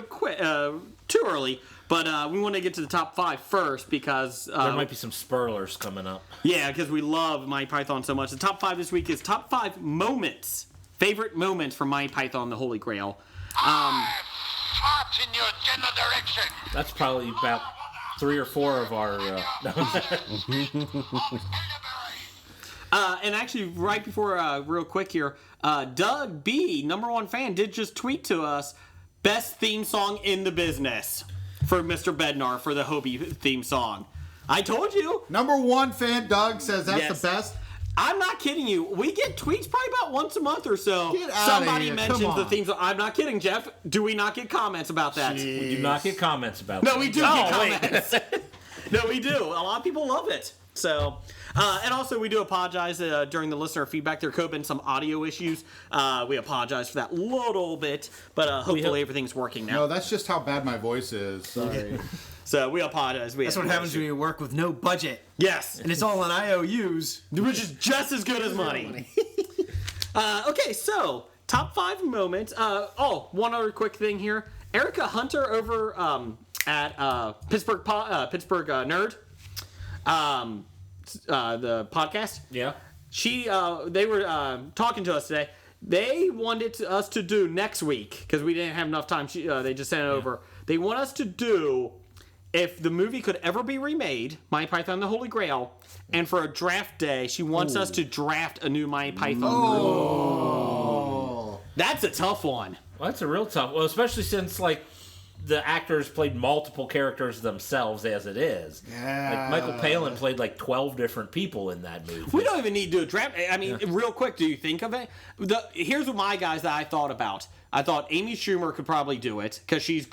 too early, but we want to get to the top 5 first because There might be some spoilers coming up. yeah, because we love Monty Python so much. The top 5 this week is top 5 moments, favorite moments from Monty Python, the Holy Grail. I fart in your general direction. That's probably about 3 or 4 of our. And actually, right before, real quick here, Doug B, #1 fan, did just tweet to us, best theme song in the business for Mr. Bednar for the HOBI theme song. I told you. #1 fan Doug says that's Yes. the best. I'm not kidding you. We get tweets probably about once a month or so. Get outta Somebody here. mentions Come the on. theme song. I'm not kidding, Jeff. Do we not get comments about that? We do not get comments about No, that. we do get comments. No, we do. A lot of people love it. So, and also we do apologize during the listener feedback. There could have been some audio issues. We apologize for that little bit, but hopefully everything's working now. No, that's just how bad my voice is. Sorry. So we apologize. That's what happens when you work with no budget. Yes, And it's all on IOUs. which is just as good as money. Okay, so top 5 moments. One other quick thing here. Erica Hunter over at Pittsburgh Nerd, the podcast. Yeah. They were talking to us today. They wanted us to do next week because we didn't have enough time. They just sent it over. They want us to do, if the movie could ever be remade, Monty Python: The Holy Grail, and for a draft day, she wants us to draft a new Monty Python movie. That's a tough one. Well, that's a real tough. Well, especially since like the actors played multiple characters themselves as it is. Yeah. Like Michael Palin played like 12 different people in that movie. We don't even need to do a draft. I mean, real quick, do you think of it? Here's what my guys that I thought about. I thought Amy Schumer could probably do it because you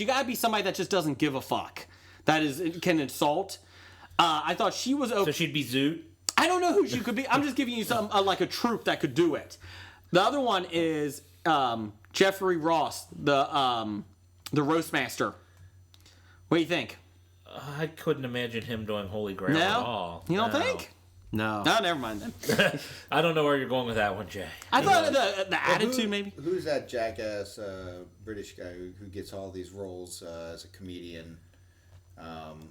gotta be somebody that just doesn't give a fuck. That can insult. I thought she was okay. So she'd be Zoot. I don't know who she could be. I'm just giving you some like a troupe that could do it. The other one is Jeffrey Ross, the roast master. What do you think? I couldn't imagine him doing Holy Grail at all. You don't No. think? No. No, never mind then. I don't know where you're going with that one, Jay. I thought the attitude maybe. Who's that jackass British guy who gets all these roles as a comedian?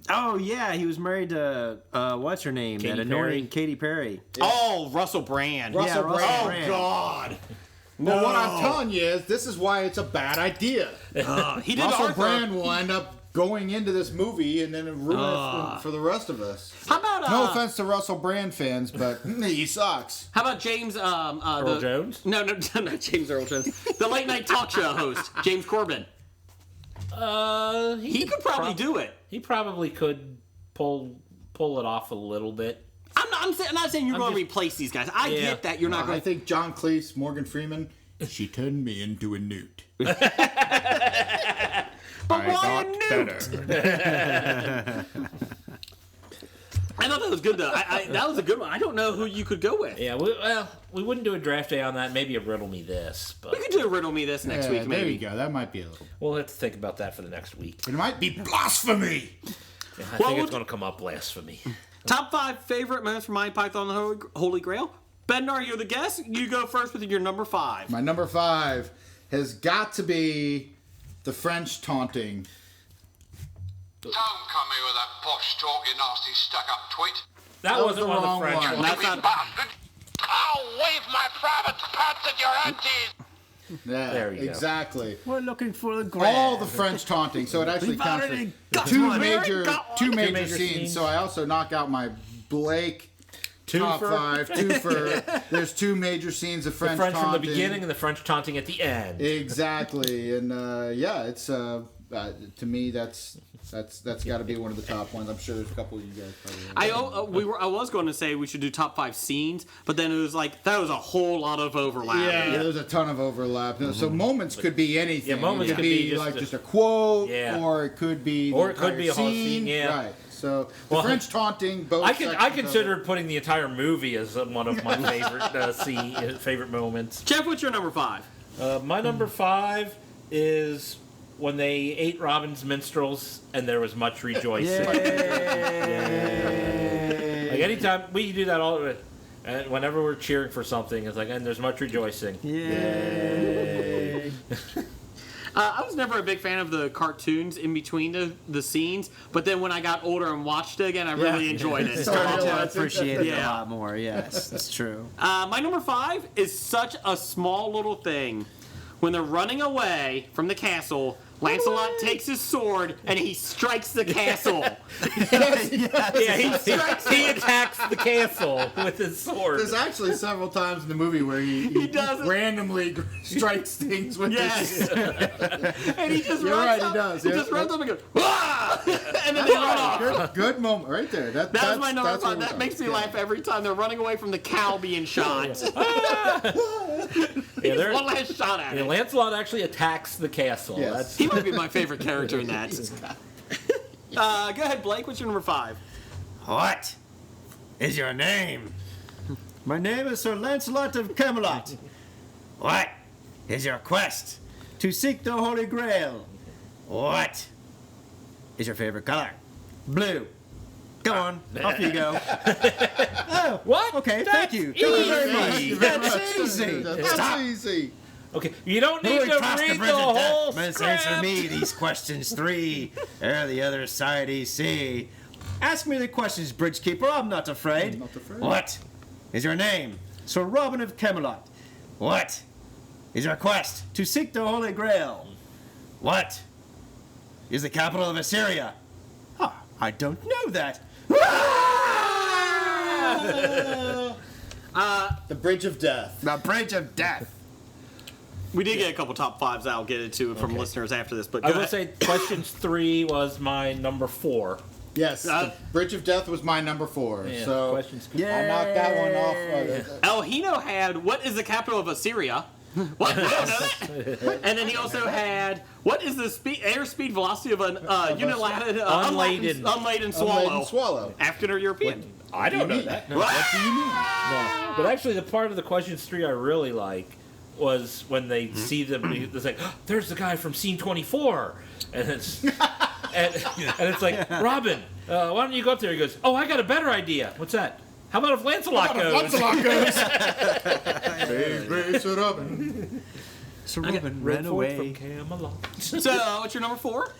Oh, yeah. He was married to, what's her name? Katy That annoying Perry? Katy Perry. Oh, Russell Brand. Russell Brand. Brand. God. Well, what I'm telling you is this is why it's a bad idea. He did Russell Arthur. Brand will end up going into this movie and then ruin it for the rest of us. How about No offense to Russell Brand fans, but he sucks. How about James Earl Jones? No, not James Earl Jones. The late night talk show host, James Corbin. He could probably do it. He probably could pull it off a little bit. I'm not saying you're going to just- replace these guys. I Yeah. get that you're not I going to. think John Cleese, Morgan Freeman, she turned me into a newt. But why a newt? I thought was good though. That was a good one. I don't know who you could go with. Yeah, we wouldn't do a draft day on that. Maybe a riddle me this, but We could do a riddle me this next week. Maybe. There you go. That might be a little. we'll have to think about that for the next week. It might be blasphemy. Yeah, I think it's going to come up blasphemy. Top 5 favorite moments from Monty Python and the Holy Grail. Bednar, you're the guest. You go first with your number 5. My number 5 has got to be the French taunting. Don't come here with that posh talk, you nasty stuck-up twit. That was wasn't the one of wrong the French one. ones. That's not. Bastard! I'll wave my private parts at your aunties! Yeah, There you go. exactly. We're looking for a grab. All the French taunting, so it actually We've counts already for got two one. major major scenes. scenes. So I also knock out my Blake top Twofer. 5 twofer. There's 2 major scenes of The French French taunting. from the beginning and the French taunting at the end. Exactly, and yeah, it's to me that's got to be one of the top ones. I'm sure there's a couple of you guys probably. I was going to say we should do top 5 scenes, but then it was like that was a whole lot of overlap. Yeah, there's a ton of overlap. So moments could be anything. Yeah, moments it could be like just just a quote, Yeah. or it could be Or the it could be a entire whole scene, yeah. Right. So the Well, French taunting, both. I sections of considered it. putting the entire movie as one of my favorite favorite moments. Jeff, what's your number 5? My number 5 is when they ate Robin's minstrels and there was much rejoicing. Like anytime we do that all, and whenever we're cheering for something, it's like, and there's much rejoicing. Yay. I was never a big fan of the cartoons in between the scenes, but then when I got older and watched it again, I really enjoyed it. Started to appreciate it a Yeah. lot more. Yes, that's true. My number 5 is such a small little thing. When they're running away from the castle, Lancelot takes his sword and he strikes the castle. He attacks the castle with his sword. There's actually several times in the movie where he does it. randomly strikes things with Yes. his And he just You're runs right, up. he does. He Yeah, just runs up and goes, "Wah!" And then they run off. good moment right there. That was my number that's 5. what That we're makes me talking laugh every time they're running away from the cow being shot. Yeah, One last shot at it. Lancelot actually attacks the castle. Yes. That's He might be my favorite character in that. Go ahead, Blake. What's your number 5? What is your name? My name is Sir Lancelot of Camelot. What is your quest? To seek the Holy Grail. What is your favorite color? Blue. Go on, off you go. Oh, What? okay, That's thank you. Thank you very much. easy. That's easy. That's Stop. easy. okay. You don't need Who to crossed read the bridge of whole death must script. answer me these questions 3. Ere the other side ye see. Ask me the questions, Bridgekeeper. I'm not afraid. not afraid. What is your name? Sir Robin of Camelot. What is your quest? To seek the Holy Grail. What is the capital of Assyria? Ah, I don't know that. The Bridge of Death. The Bridge of Death. We did get a couple top 5s I'll get into from listeners after this, but go I will ahead. say questions 3 was my number 4. Yes, the Bridge of Death was my number 4. Yeah, so questions. I knocked that one off. El Hino had, what is the capital of Assyria? What? We don't know that. And then he also had, what is the airspeed velocity of an unladen swallow? Unladen swallow. African or European? I don't know that. No. What do you mean? No. But actually, the part of the questions 3 I really like was when they see them. It's like, oh, there's the guy from Scene 24, and it's and it's like, Robin, why don't you go up there? He goes, oh, I got a better idea. What's that? How about if Lancelot goes? Hey, Sir Robin. Sir Robin ran away. From Camelot. So, what's your number 4?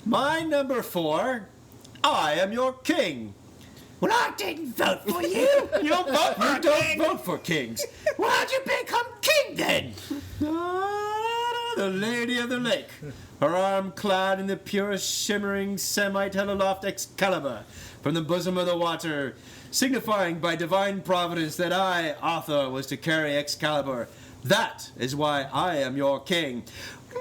My number 4, I am your king. Well, I didn't vote for you. You don't vote for You a don't king. vote for kings. Why'd you become king then? The Lady of the Lake, her arm clad in the purest shimmering semi-teleloft Excalibur from the bosom of the water, signifying by divine providence that I, Arthur, was to carry Excalibur. That is why I am your king.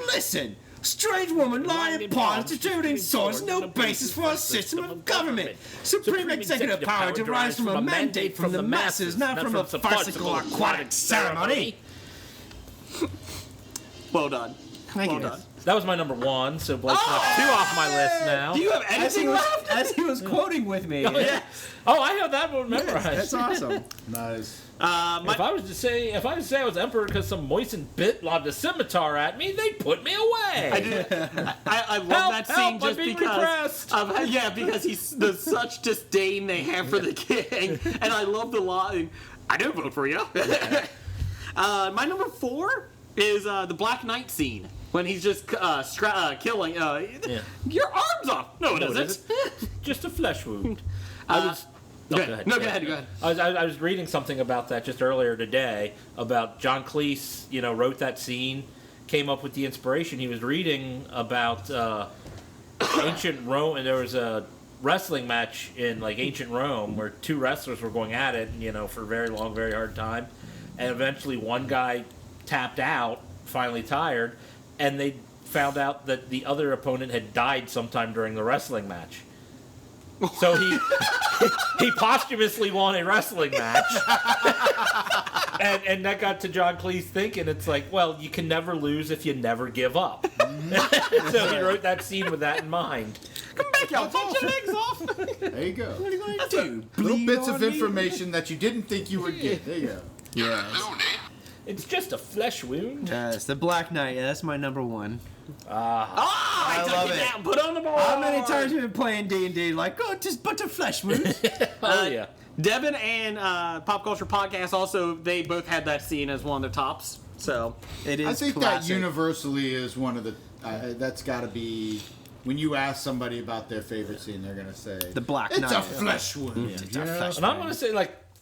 Listen, strange woman lying in ponds, distributing swords, no basis for a system of government. Supreme executive power derives from a mandate from the masses, not from a farcical aquatic ceremony. Well done. Thank you. done. That was my number 1, so Blake knocked 2 off my list now. Do you have anything left? As he was quoting with me. Oh, I have that one memorized. That's awesome. Nice. If I was to say I was emperor because some moistened bit lobbed a scimitar at me, they'd put me away. I love that scene just because because there's such disdain they have for the king, and I love the line. I don't vote for you. My number 4 is the Black Knight scene when he's just killing. Your arm's off. No, it isn't. Just a flesh wound. Go ahead. I was reading something about that just earlier today about John Cleese. Wrote that scene, came up with the inspiration. He was reading about ancient Rome, and there was a wrestling match in ancient Rome where 2 wrestlers were going at it, for a very long, very hard time, and eventually one guy tapped out, finally tired, and they found out that the other opponent had died sometime during the wrestling match. So he posthumously won a wrestling match. and that got to John Cleese thinking, it's like, well, you can never lose if you never give up. So he wrote that scene with that in mind. Come back, y'all. Take your legs off. There you go. What are you going to do? Little bits of information that you didn't think you would get. There you go. Yeah. It's just a flesh wound. Yes, the Black Knight. Yeah, that's my number 1. I love it. Down. Put on the board. How many times have you been playing D&D? Just but a flesh wound. Oh yeah. Devin and Pop Culture Podcast also, they both had that scene as one of their tops. So it is. I think classic. that universally is one of the. That's got to be. When you ask somebody about their favorite scene, they're gonna say the Black Knight. It's a flesh wound. It's a flesh and I'm gonna say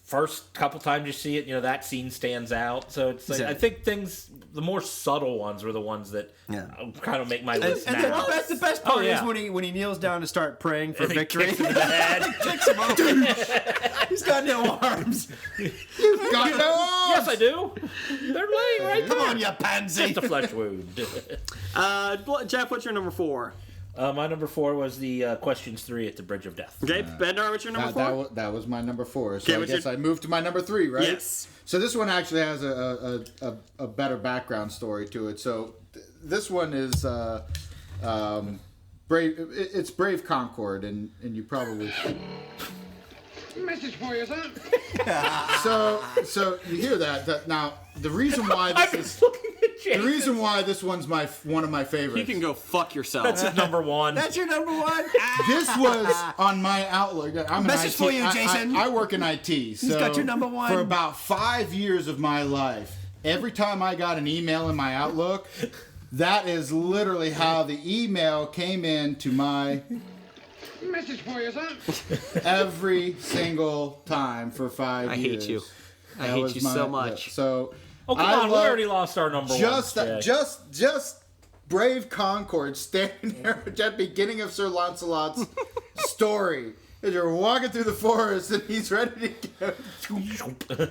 first couple times you see it, that scene stands out. So it's I think the more subtle ones were the ones that kind of make my list. And now. the best part is when he kneels down to start praying for victory. Kicks him in the head. Kicks him over. He's got no arms. You've got no arms. Yes, I do. They're laying right there. Come on, you pansy. Just a flesh wound. Jeff, what's your number 4? My number 4 was the Questions 3 at the Bridge of Death. Okay, Bednar, what's your number 4? That was my number 4. So I guess I moved to my number 3, right? Yes. So this one actually has a better background story to it. So this one is Brave. It's Brave Concord, and you probably. Message for you, son. So you hear that now the reason why this one's one of my favorites. You can go fuck yourself. That's number 1. That's your number 1. This was on my Outlook. I'm Message for you, Jason. I work in IT. So He's got your number 1. For about 5 years of my life, every time I got an email in my Outlook, that is literally how the email came into my. Message for you, son. Every single time for 5 years. I hate you. I hate you so much. So. Oh, come on, we already lost our number 1. Just Brave Concord standing there at the beginning of Sir Lancelot's story. As you're walking through the forest and he's ready to go.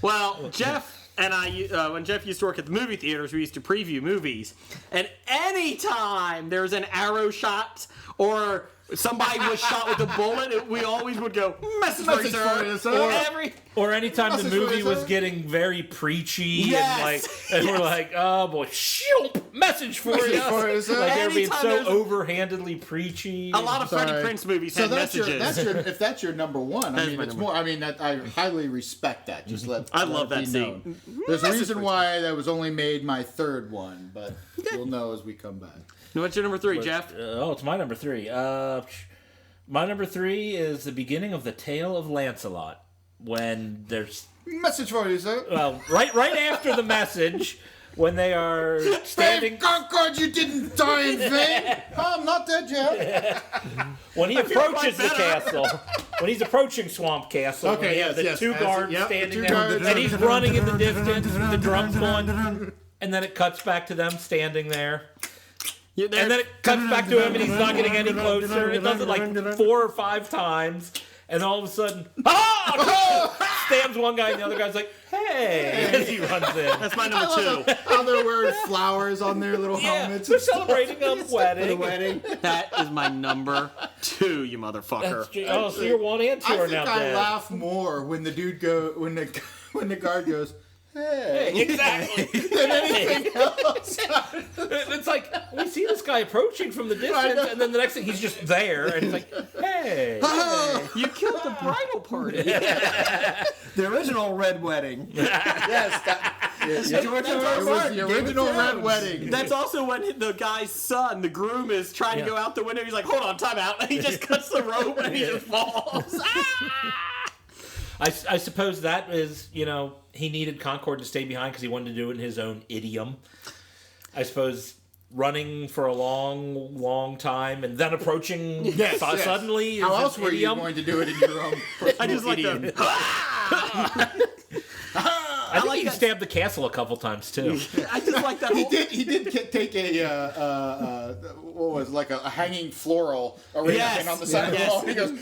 Well, Jeff and I, when Jeff used to work at the movie theaters, we used to preview movies. And anytime there was an arrow shot or somebody was shot with a bullet, we always would go, message for you, sir. Or anytime the movie was getting very preachy and we're like, oh boy, shoop, message for you. Like they're being so overhandedly preachy. A lot of Freddie Prinze movies had messages. If that's your number 1, I mean, it's more. I mean, I highly respect that. Just I love that scene. There's a reason why that was only made my 3rd one, but you'll know as we come back. What's your number 3, Jeff? It's my number 3. My number 3 is the beginning of the Tale of Lancelot. When there's message for you, sir. Well, right after the message, when they are standing. Brave Concord, you didn't die in vain. Oh, I'm not dead yet. When he approaches the castle, when he's approaching Swamp Castle, the 2 guards standing there, and he's running in the distance, the drum's going, and then it cuts back to them standing there. And then it cuts back to him, and he's not getting any closer. It does it 4 or 5 times. And all of a sudden, stabs one guy, and the other guy's like, hey, as he runs in. That's my number 2. How they're wearing flowers on their little helmets. They're celebrating a wedding. That is my number 2, you motherfucker. So you're 1 and 2 are now dead. I laugh more when the dude when the guard goes, hey. Exactly. than anything else. It's like we see this guy approaching from the distance, and then the next thing he's just there, and it's like, hey, You killed the bridal party. The original Red Wedding. Yes, it was the original Red Wedding. That's also when the guy's son, the groom, is trying to go out the window. He's like, hold on, time out. And he just cuts the rope and he just falls. I suppose that is, he needed Concord to stay behind because he wanted to do it in his own idiom. I suppose running for a long, long time and then approaching suddenly. How else were you going to do it in your own I just like idiom? I think he stabbed the castle a couple times too. I just like that. He did take a what was like a hanging floral arrangement on the side of the wall. And he goes,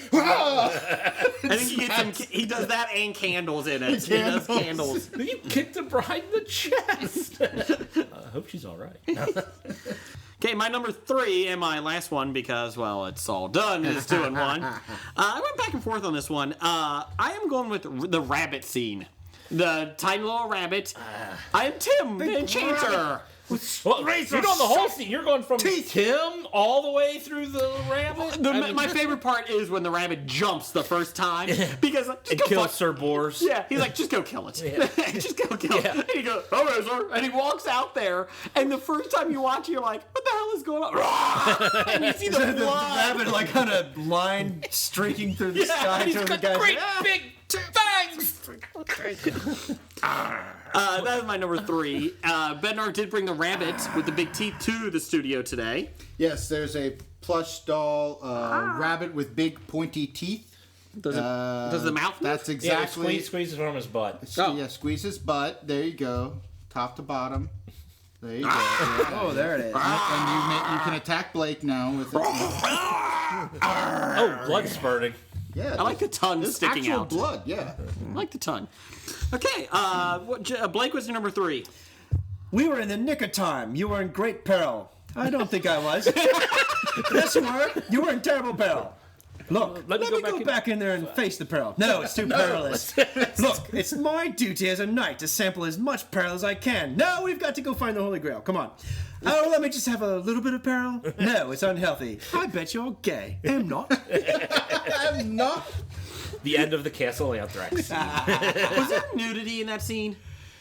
I think he does that and candles in it. He does candles. You kicked the bride in the chest. I hope she's all right. Okay, my number 3 and my last one because, well, it's all done, is 2 and 1. I went back and forth on this one. I am going with the rabbit scene. The tiny little rabbit. I am Tim, the enchanter. Well, you're doing the whole scene. You're going from Tim all the way through the rabbit. My favorite part is when the rabbit jumps the first time because it kills Sir Bors. Yeah, he's like, just go kill it. Just go kill it. And he goes, oh, sir. And he walks out there. And the first time you watch it, you're like, what the hell is going on? And you see the blood. The rabbit like on a line streaking through the sky. And he's got great big fangs. That is my number 3. Bednar did bring the rabbit with the big teeth to the studio today. Yes, there's a plush doll rabbit with big pointy teeth. Does the mouth move? That's exactly. Squeezes from his butt. Yeah, squeeze his butt. There you go. Top to bottom. There you go. Oh, there it is. And you can attack Blake now with it. Oh, blood spurting. Yeah, I like the tongue sticking actual out. blood, yeah. I like the tongue. Okay, Blake was your number 3. We were in the nick of time. You were in great peril. I don't think I was. Yes, you were. You were in terrible peril. Look, let me go back in there and face the peril. No, it's too perilous. Look, it's my duty as a knight to sample as much peril as I can. No, we've got to go find the Holy Grail. Come on. Oh, let me just have a little bit of peril? No, it's unhealthy. I bet you're gay. I'm not. I'm not. The end of the Castle Anthrax scene. Was there nudity in that scene?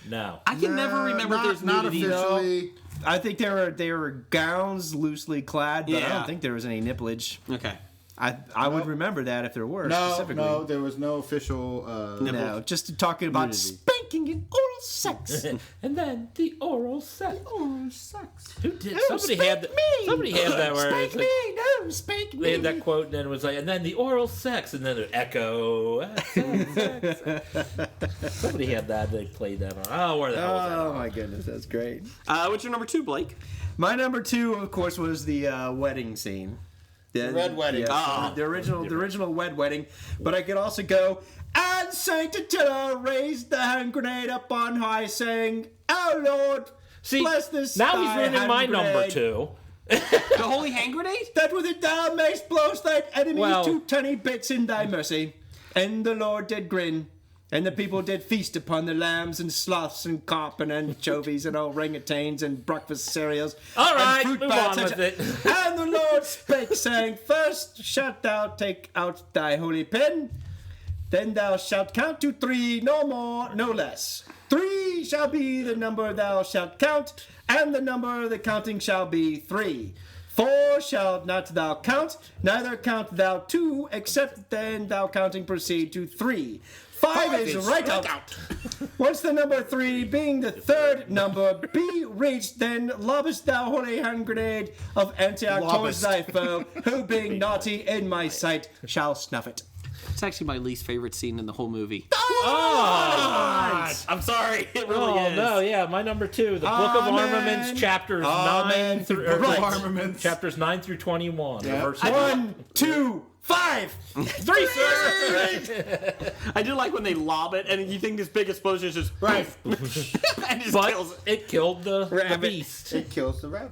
No. I can never remember if there's nudity. Not officially. I think they were gowns loosely clad, but I don't think there was any nippleage. Okay. I would remember that if there were specifically. No, there was no official. No, just talking about nudity. spanking and oral sex. And then the oral sex. Oral sex. Who did? Oh, Somebody had that where spank it's like, me, no, spank me. they had that quote, and then it was like, and then the oral sex, and then the echo. Sex. Somebody had that. They played that on. Oh, where the hell was that? Oh my goodness, that's great. What's your number 2, Blake? My number 2, of course, was the wedding scene. The red wedding. Yes, the original red wedding. But I could also go, and Saint Attila raised the hand grenade up on high, saying, "Oh Lord, bless this." Now he's ruining my number 2. The holy hand grenade? That with it thou mayst blow thy enemies to tiny bits in thy mercy. And the Lord did grin. And the people did feast upon the lambs and sloths and carp and anchovies and orangutans and breakfast cereals. All right, and fruit move bats on with it. And the Lord spake, saying, First shalt thou take out thy holy pen, then thou shalt count to 3, no more, no less. 3 shall be the number thou shalt count, and the number of the counting shall be 3. 4 shalt not thou count, neither count thou 2, except then thou counting proceed to 3. 5 is right out. Once the number 3, being the third number, be reached, then lobbest thou holy hand grenade of Antioch towards thy foe, who being naughty in my sight shall snuff it. It's actually my least favorite scene in the whole movie. Oh! I'm sorry. It really is. No, yeah, my number 2, the Book of Armaments, chapters 9 through chapters 9 through 21. Yeah. 1, 2, 5, 3, sir. I do like when they lob it, and you think this big explosion is just and it just kills it. It killed the beast. It kills the rabbit.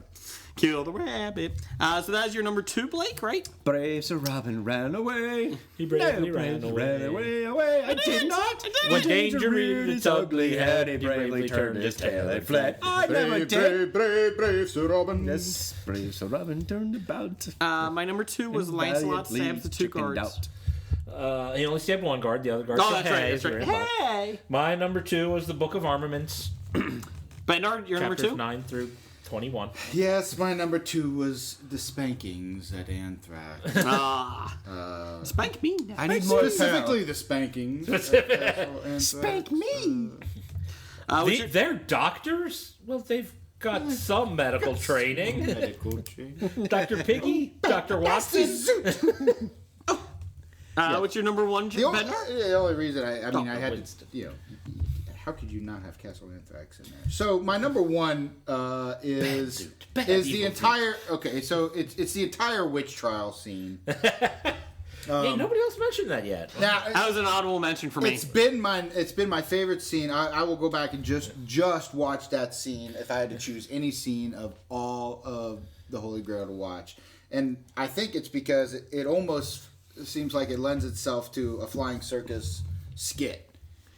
Kill the rabbit. So that is your number 2, Blake, right? Brave Sir Robin ran away. He bravely ran away. I did not. When danger reared its ugly head, he bravely turned his tail and fled. I never did. Brave Sir Robin. Yes, Brave Sir Robin turned about. My number 2 was Lancelot stabs the 2 guards. He only stabbed 1 guard. The other guard said, that's right. Hey! My number 2 was the Book of Armaments. Bednar, your number 2? Chapters 9 through 21. Yes, my number 2 was the spankings at Anthrax. Spank me now. I need more Specifically the spankings. Spank me. They're doctors? Well, they've got some medical training. Dr. Piggy? Dr. Watson? What's your number 1, Bednar? The only reason I had to, how could you not have Castle Anthrax in there? So my number 1 is the entire. Okay, so it's the entire witch trial scene. Hey, nobody else mentioned that yet. Now, that was an honorable mention for me. It's been my favorite scene. I will go back and just watch that scene if I had to choose any scene of all of the Holy Grail to watch. And I think it's because it almost seems like it lends itself to a flying circus skit.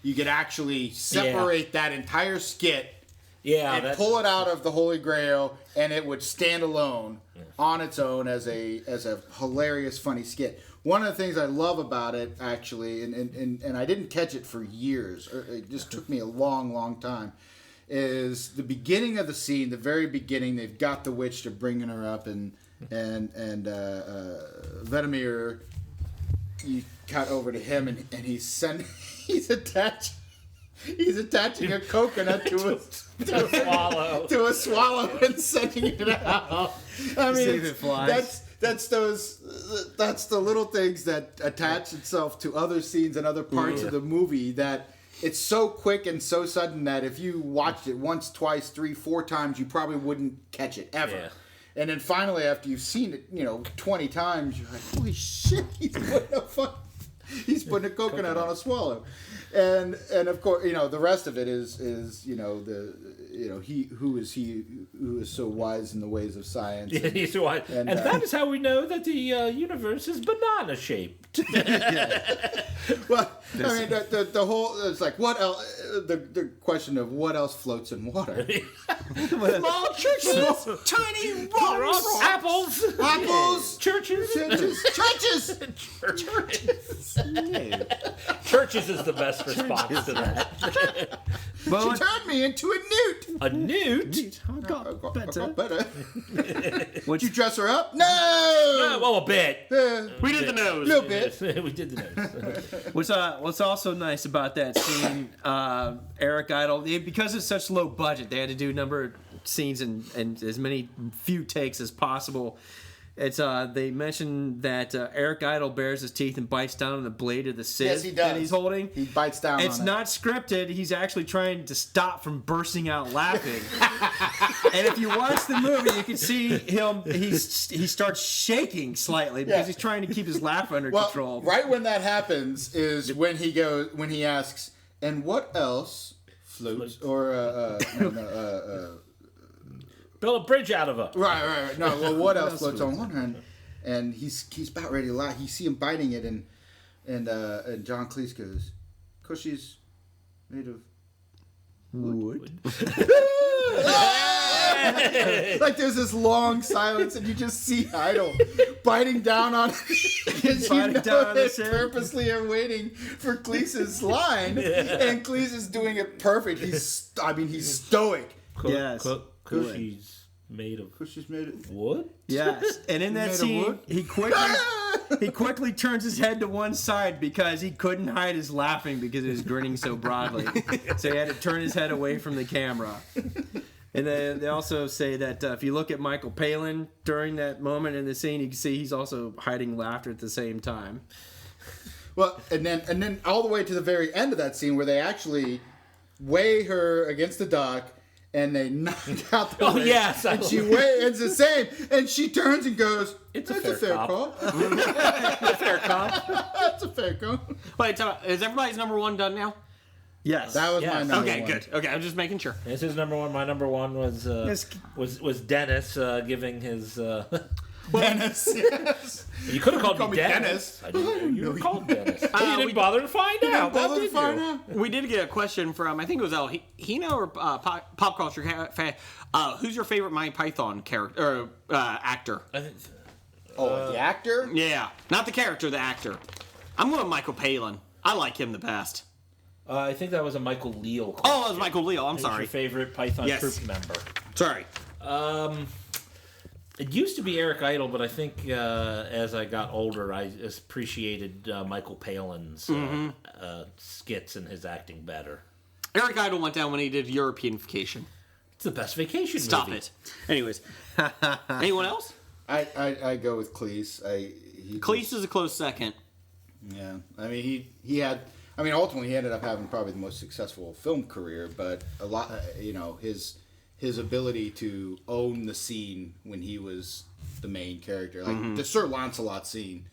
You could actually separate that entire skit and pull it out of the Holy Grail, and it would stand alone on its own as a hilarious, funny skit. One of the things I love about it, actually, and I didn't catch it for years, it just took me a long, long time, is the beginning of the scene, the very beginning. They've got the witch, they're bringing her up, and Vedemir, you cut over to him, and he's attaching a coconut to a swallow and sending it out. I mean, that's the little things that attach itself to other scenes and other parts of the movie that it's so quick and so sudden that if you watched it once, twice, 3, 4 times, you probably wouldn't catch it ever. Yeah. And then finally, after you've seen it, 20 times, you're like, holy shit, he's putting a coconut on a swallow. And of course, the rest of it is he who is so wise in the ways of science. Yeah, he's so wise. And that is how we know that the universe is banana shaped. Well, I mean, the whole, it's like, what else? The question of what else floats in water? Small churches, tiny rocks, apples, churches. Churches is the best response to that. She turned me into a newt. A newt? I got better. Would you dress her up? No! Well, a bit. We did the nose. A little bit. We did the nose. What's also nice about that scene, Eric Idle, because it's such low budget, they had to do a number of scenes and as many few takes as possible. It's they mentioned that Eric Idle bares his teeth and bites down on the blade of the scythe yes, he does. that he's holding. He bites down It's on not scripted. He's actually trying to stop from bursting out laughing. And if you watch the movie, you can see him. He starts shaking slightly because he's trying to keep his laugh under control. Right when that happens is when he asks, and what else floats or build a bridge out of it. Right. No, well, what else floats on one hand? And he's about ready to laugh. You see him biting it, and John Cleese goes, "'Cause she's made of wood." Like there's this long silence, and you just see Idle biting down on it. They purposely are waiting for Cleese's line, and Cleese is doing it perfect. He's stoic. Yes. She's made of wood? Yes. And in that scene, he quickly turns his head to one side because he couldn't hide his laughing because he was grinning so broadly. So he had to turn his head away from the camera. And then they also say that if you look at Michael Palin during that moment in the scene, you can see he's also hiding laughter at the same time. Well, and then all the way to the very end of that scene where they actually weigh her against the dock and they knock out the weight. Yes. And it's the same. And she turns and goes, It's a fair call. Fair call. That's a fair call. Wait, is everybody's number 1 done now? Yes. That was my number Okay, one. good. Okay, I'm just making sure. This is number one. My number one was Dennis giving his. Dennis. Yes. You could have called Call me me Dennis. I didn't know you were called Dennis. You didn't bother to find out. Bother to did find you? out. We did get a question from, I think it was El Hino or Pop Culture Cafe. Who's your favorite Monty Python character or actor? Oh, the actor? Yeah, not the character, the actor. I'm going with Michael Palin. I like him the best. I think that was a Michael Leal question. Oh, that was Michael Leal. I'm Who's sorry. your favorite Python Yes. troupe member? Sorry. It used to be Eric Idle, but I think as I got older, I appreciated Michael Palin's skits and his acting better. Eric Idle went down when he did European Vacation. It's the best vacation Stop movie. it. Anyways. Anyone else? I go with Cleese. Cleese is a close second. Yeah, I mean he had. I mean, ultimately he ended up having probably the most successful film career, but a lot, his ability to own the scene when he was the main character, like the Sir Lancelot scene,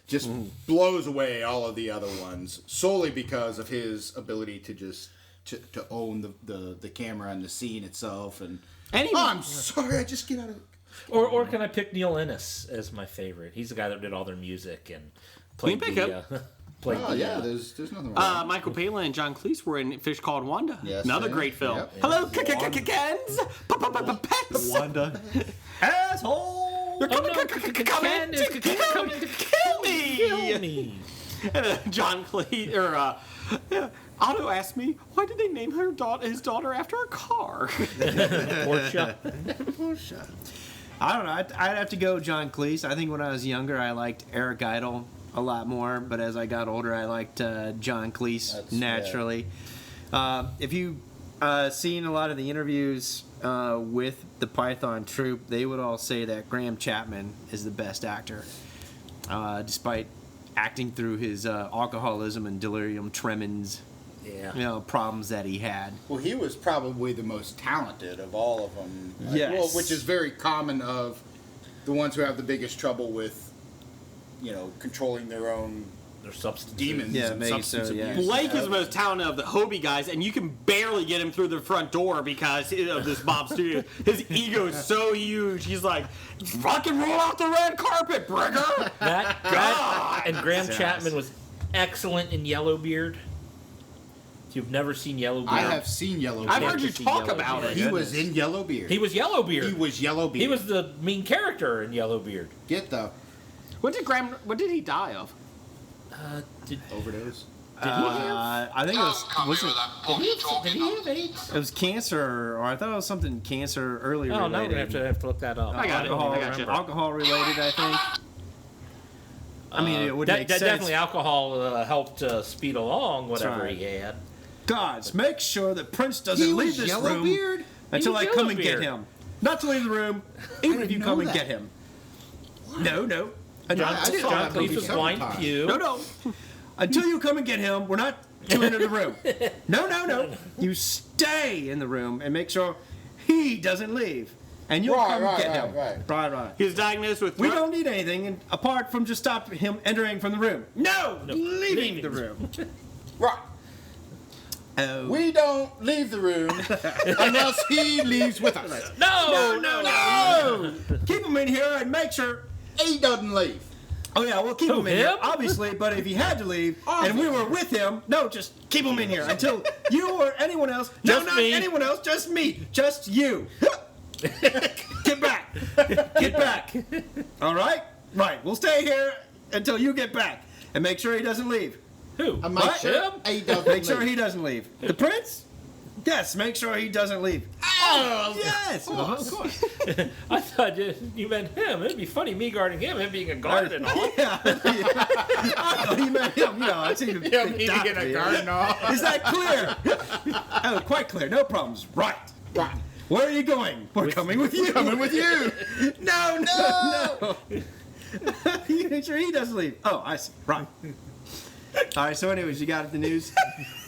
just blows away all of the other ones solely because of his ability to just to own the camera and the scene itself. And I'm sorry, I just get out of. Or can I pick Neil Innes as my favorite? He's the guy that did all their music and played pick the. There's nothing wrong. Michael Palin and John Cleese were in Fish Called Wanda. Yes, Another yeah. great film. Yep. Hello, Kens. Pets. Wanda. Asshole. You're coming to kill me. And John Cleese Otto asked me, why did they name his daughter after a car? Porsche. I don't know. I'd have to go John Cleese. I think when I was younger, I liked Eric Idle a lot more, but as I got older, I liked John Cleese naturally. If you've seen a lot of the interviews with the Python troupe, they would all say that Graham Chapman is the best actor, despite acting through his alcoholism and delirium tremens. Yeah. Problems that he had. Well, he was probably the most talented of all of them. Yes. Well, which is very common of the ones who have the biggest trouble with, controlling their own substance demons. Yeah, and maybe substance so, yeah. abuse. Blake is the most talented of the HOBI guys, and you can barely get him through the front door because of this Bob Studio. His ego is so huge. He's like, fucking roll out the red carpet, Brigger! That and Graham Chapman was excellent in Yellowbeard. If you've never seen Yellowbeard, I have seen Yellowbeard. I've heard you talk about it. He was in Yellowbeard. He was Yellowbeard. He was the main character in Yellowbeard. What did he die of? Overdose. I think it was Did he have AIDS? It was cancer, or I thought it was something cancer earlier. Oh, related. now we're gonna have to look that up. I got it. I got you. Alcohol related, I think. I mean, it would make sense. Definitely alcohol helped speed along whatever he had. Gods, make sure that Prince doesn't leave this room until I come and get him. Not to leave the room, even if you come and get him. No. John Cleese was blind Pew. No. Until you come and get him, we're not going into the room. No. You stay in the room and make sure he doesn't leave. And you'll come and get him. Right. He was diagnosed with... We don't need anything apart from just stop him entering from the room. No, leaving the room. Right. Oh. We don't leave the room unless he leaves with us. No. Keep him in here and make sure he doesn't leave. Oh yeah, we'll keep him in here, obviously. But if he had to leave and we were with him, no, just keep him in here until you or anyone else. Just not me. anyone else. Just me. Just you. Get back. Get back. All right. Right. We'll stay here until you get back and make sure he doesn't leave. Who? Make sure he doesn't Make sure he doesn't leave. The prince? Yes, make sure he doesn't leave. Oh, yes. Of course. I thought you meant him. It'd be funny me guarding him being a guard and all. Yeah. I thought he meant him. I seem to me think to that get a clear. guard and all. Is that clear? Oh, quite clear. No problems. Right. Where are you going? We're coming with you. Coming with you. No. You make sure he doesn't leave. Oh, I see. Right. All right, so anyways, you got the news?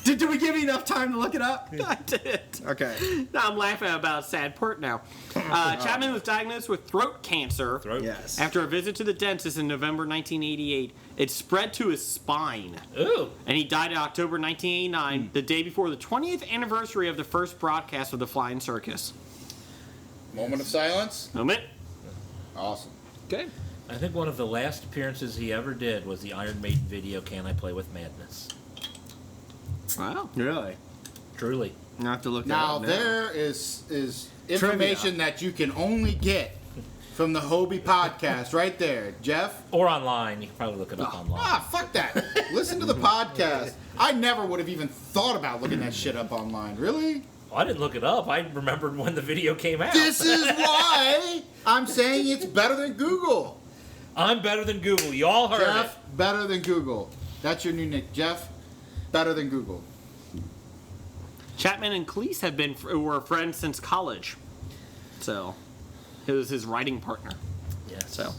Did we give you enough time to look it up? I did. Okay. Now I'm laughing about a sad part now. Chapman was diagnosed with throat cancer Yes. after a visit to the dentist in November 1988. It spread to his spine. Ooh. And he died in October 1989, the day before the 20th anniversary of the first broadcast of the Flying Circus. Moment of silence. Moment. Awesome. Okay. I think one of the last appearances he ever did was the Iron Maiden video, Can I Play With Madness? Wow. Really? Truly. I have to look Now that up there is information that you can only get from the HOBI podcast right there, Jeff. Or online. You can probably look it up online. Ah, fuck that. Listen to the podcast. I never would have even thought about looking that shit up online. Really? Well, I didn't look it up. I remembered when the video came out. This is why I'm saying it's better than Google. I'm better than Google. You all heard Jeff, better than Google. That's your new nick, Jeff. Better than Google. Chapman and Cleese were friends since college. So, it was his writing partner. it. Yes. So,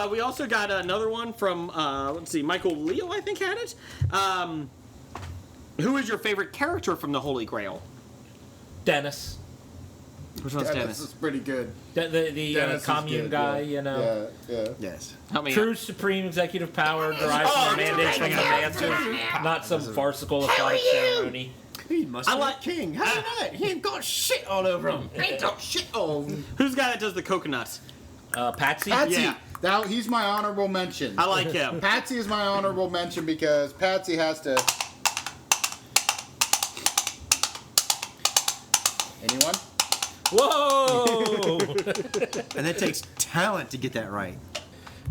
we also got another one from, let's see, Michael Leo, I think, had it. Who is your favorite character from the Holy Grail? Dennis. Which one's Dennis Dennis? is pretty good. The Dennis is commune good, guy, yeah. you know. Yeah. Yes. Help me True out. supreme executive power derives from mandates from the masses, not some farcical aquatic ceremony. He must I be like- king. How did that? He ain't got shit all over him. He ain't got shit on. Who's the guy that does the coconuts? Patsy? Patsy. Yeah. Now he's my honorable mention. I like him. Patsy is my honorable mention because Patsy has to. Anyone? Whoa! And it takes talent to get that right.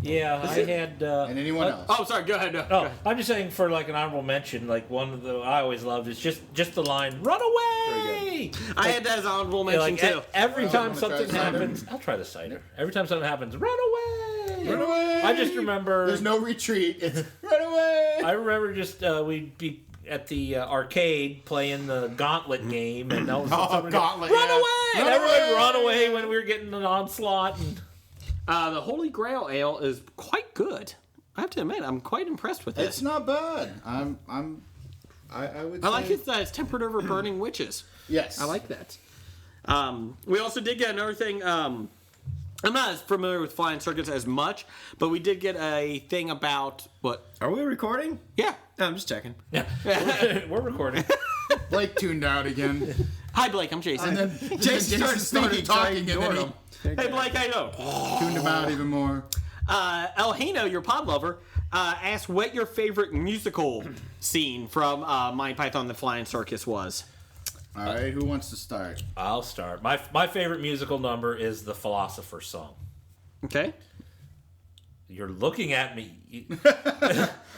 Yeah, I had. And anyone else? Oh, sorry, go ahead. No. Oh, I'm just saying for like an honorable mention, like one of the I always loved is just the line "Run away." I had that as honorable Yeah, mention, like too. every Oh, time wanna try something cider? happens, I'll try the cider. Every time something happens, run away. Run away! I just remember. There's no retreat. It's run away! I remember just we'd be at the arcade playing the Gauntlet game, and that was Gauntlet, run yeah. away! Run And everybody away! run away when we were getting an onslaught. And The Holy Grail Ale is quite good. I have to admit, I'm quite impressed with It's this. not bad. I would say. I like it that it's tempered over burning witches. Yes. I like that. We also did get another thing. I'm not as familiar with Flying Circus as much, but we did get a thing about what? Are we recording? Yeah. No, I'm just checking. yeah, we're recording. Blake tuned out again. Hi, Blake. I'm Jason. And then Jason started talking and then he Hey, Blake. How you doing? tuned him out even more. El Hino, your pod lover, asked what your favorite musical scene from Monty Python the Flying Circus was. All right, who wants to start? I'll start. My favorite musical number is the Philosopher's Song. Okay. You're looking at me.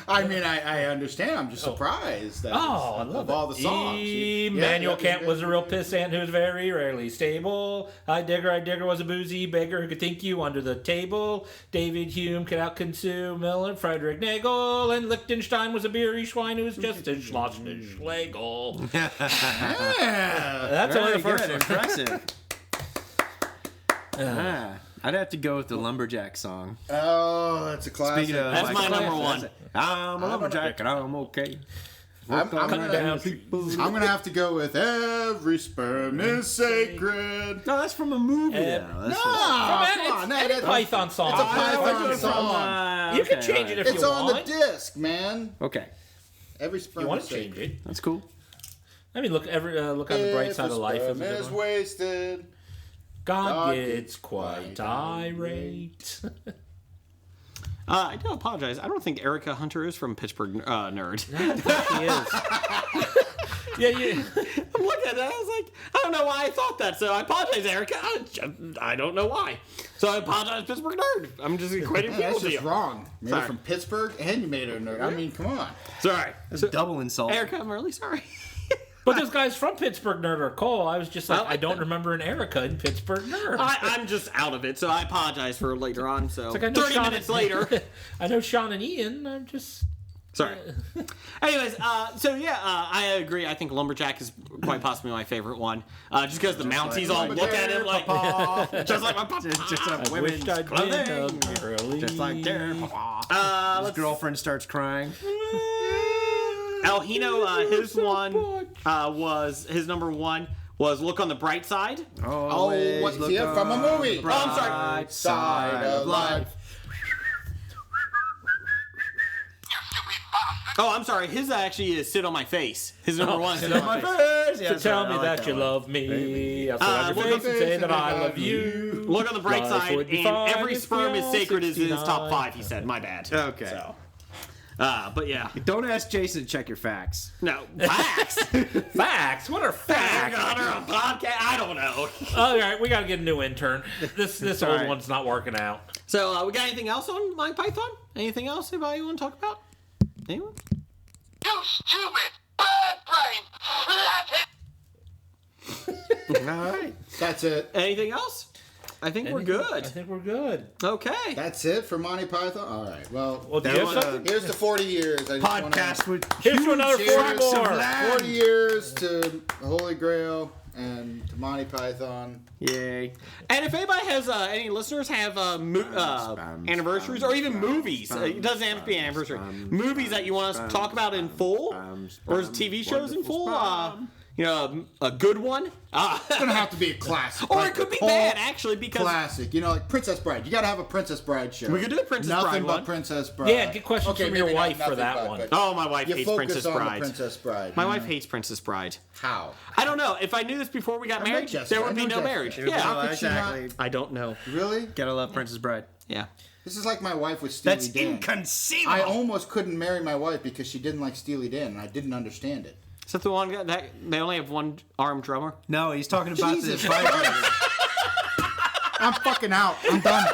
I mean, I understand. I'm just surprised that Oh, I love of all the songs. Emmanuel Kent was a real pissant who was very rarely stable. I digger was a boozy beggar who could think you under the table. David Hume could outconsume Miller, Frederick Nagel, and Liechtenstein was a beery swine who was just as schloss as Schlegel. That's only the Very first good. one. Impressive. I'd have to go with the Lumberjack song. Oh, that's a classic. Speaking of, That's like, my number one. I'm a lumberjack and I'm okay. I'm down. gonna have to go with "Every Sperm Is Sacred." No, that's from a movie. though. That's Come on, It's a Python song. It's a Python song. You can change it if It's you on the want. disc, man. Okay, Every sperm You want is to change sacred. it? that's cool. I mean, look on the bright side of life. If Is a a sperm good is one. wasted. God gets quite irate. I do apologize. I don't think Erica Hunter is from Pittsburgh Nerd. He is. Yeah, I'm looking at that. I was like, I don't know why I thought that. So I apologize, Erica. I don't know why. So I apologize, Pittsburgh Nerd. I'm just equating people That's to just you. wrong. Made Sorry. her from Pittsburgh, and you made her a nerd. I mean, come on. Sorry. That's a double insult. Erica, I'm really sorry. But those guys from Pittsburgh Nerd are cool. I was just like, I like I don't them. remember an Erica in Pittsburgh Nerd. I'm just out of it, so I apologize for later on. So Like, I know 30 Sean minutes and- later. I know Sean and Ian. I'm just. Sorry. Anyways, I agree. I think Lumberjack is quite possibly my favorite one. Just because the Mounties all look at him like, just like my papa. Just I women's wished I'd been clothing. a girly. Just like their papa. His girlfriend starts crying. El Hino, his number one was Look on the Bright Side. What's here from a movie? I'm sorry. Side of life. Oh, I'm sorry. His actually is Sit on My Face. His number one. Sit on my face. So tell me that you love me. I'll sit on your face and say that I love you. Look on the bright side, and every sperm is sacred is in his top 5, he said. My bad. Okay. So, but yeah. Don't ask Jason to check your facts. No. Facts? Facts? What are facts? I don't know. All right, we got to get a new intern. This old one's not working out. So, we got anything else on Monty Python? Anything else anybody want to talk about? Anyone? You stupid bird brain! All right. That's it. Anything else? I think we're good. I think we're good. Okay. That's it for Monty Python? All right. Well, here's the 40 years. I just Podcast with here's to another 40 more. 40 years to Holy Grail and to Monty Python. Yay. And if anybody has, any listeners have anniversaries or even movies, it doesn't have to be an anniversary, movies that you want us to talk about in full, or TV shows in full, a good one. It's going to have to be a classic. Or it could be bad, actually, because... Classic. Like Princess Bride. You got to have a Princess Bride show. We could do the Princess Bride Nothing one. but Princess Bride. Yeah, get questions from your wife for that one. Oh, my wife hates Princess on Bride. The Princess Bride. My wife hates Princess Bride. How? I don't know. If I knew this before we got married, there would be no marriage. Yeah, exactly. I don't know. Really? Gotta love Princess Bride. Yeah. This is like my wife with Steely Dan. That's inconceivable. I almost couldn't marry my wife because she didn't like Steely Dan, and I didn't understand it. Is that the one guy that they only have one armed drummer? No, he's talking about Jesus the Christ. I'm fucking out. I'm done.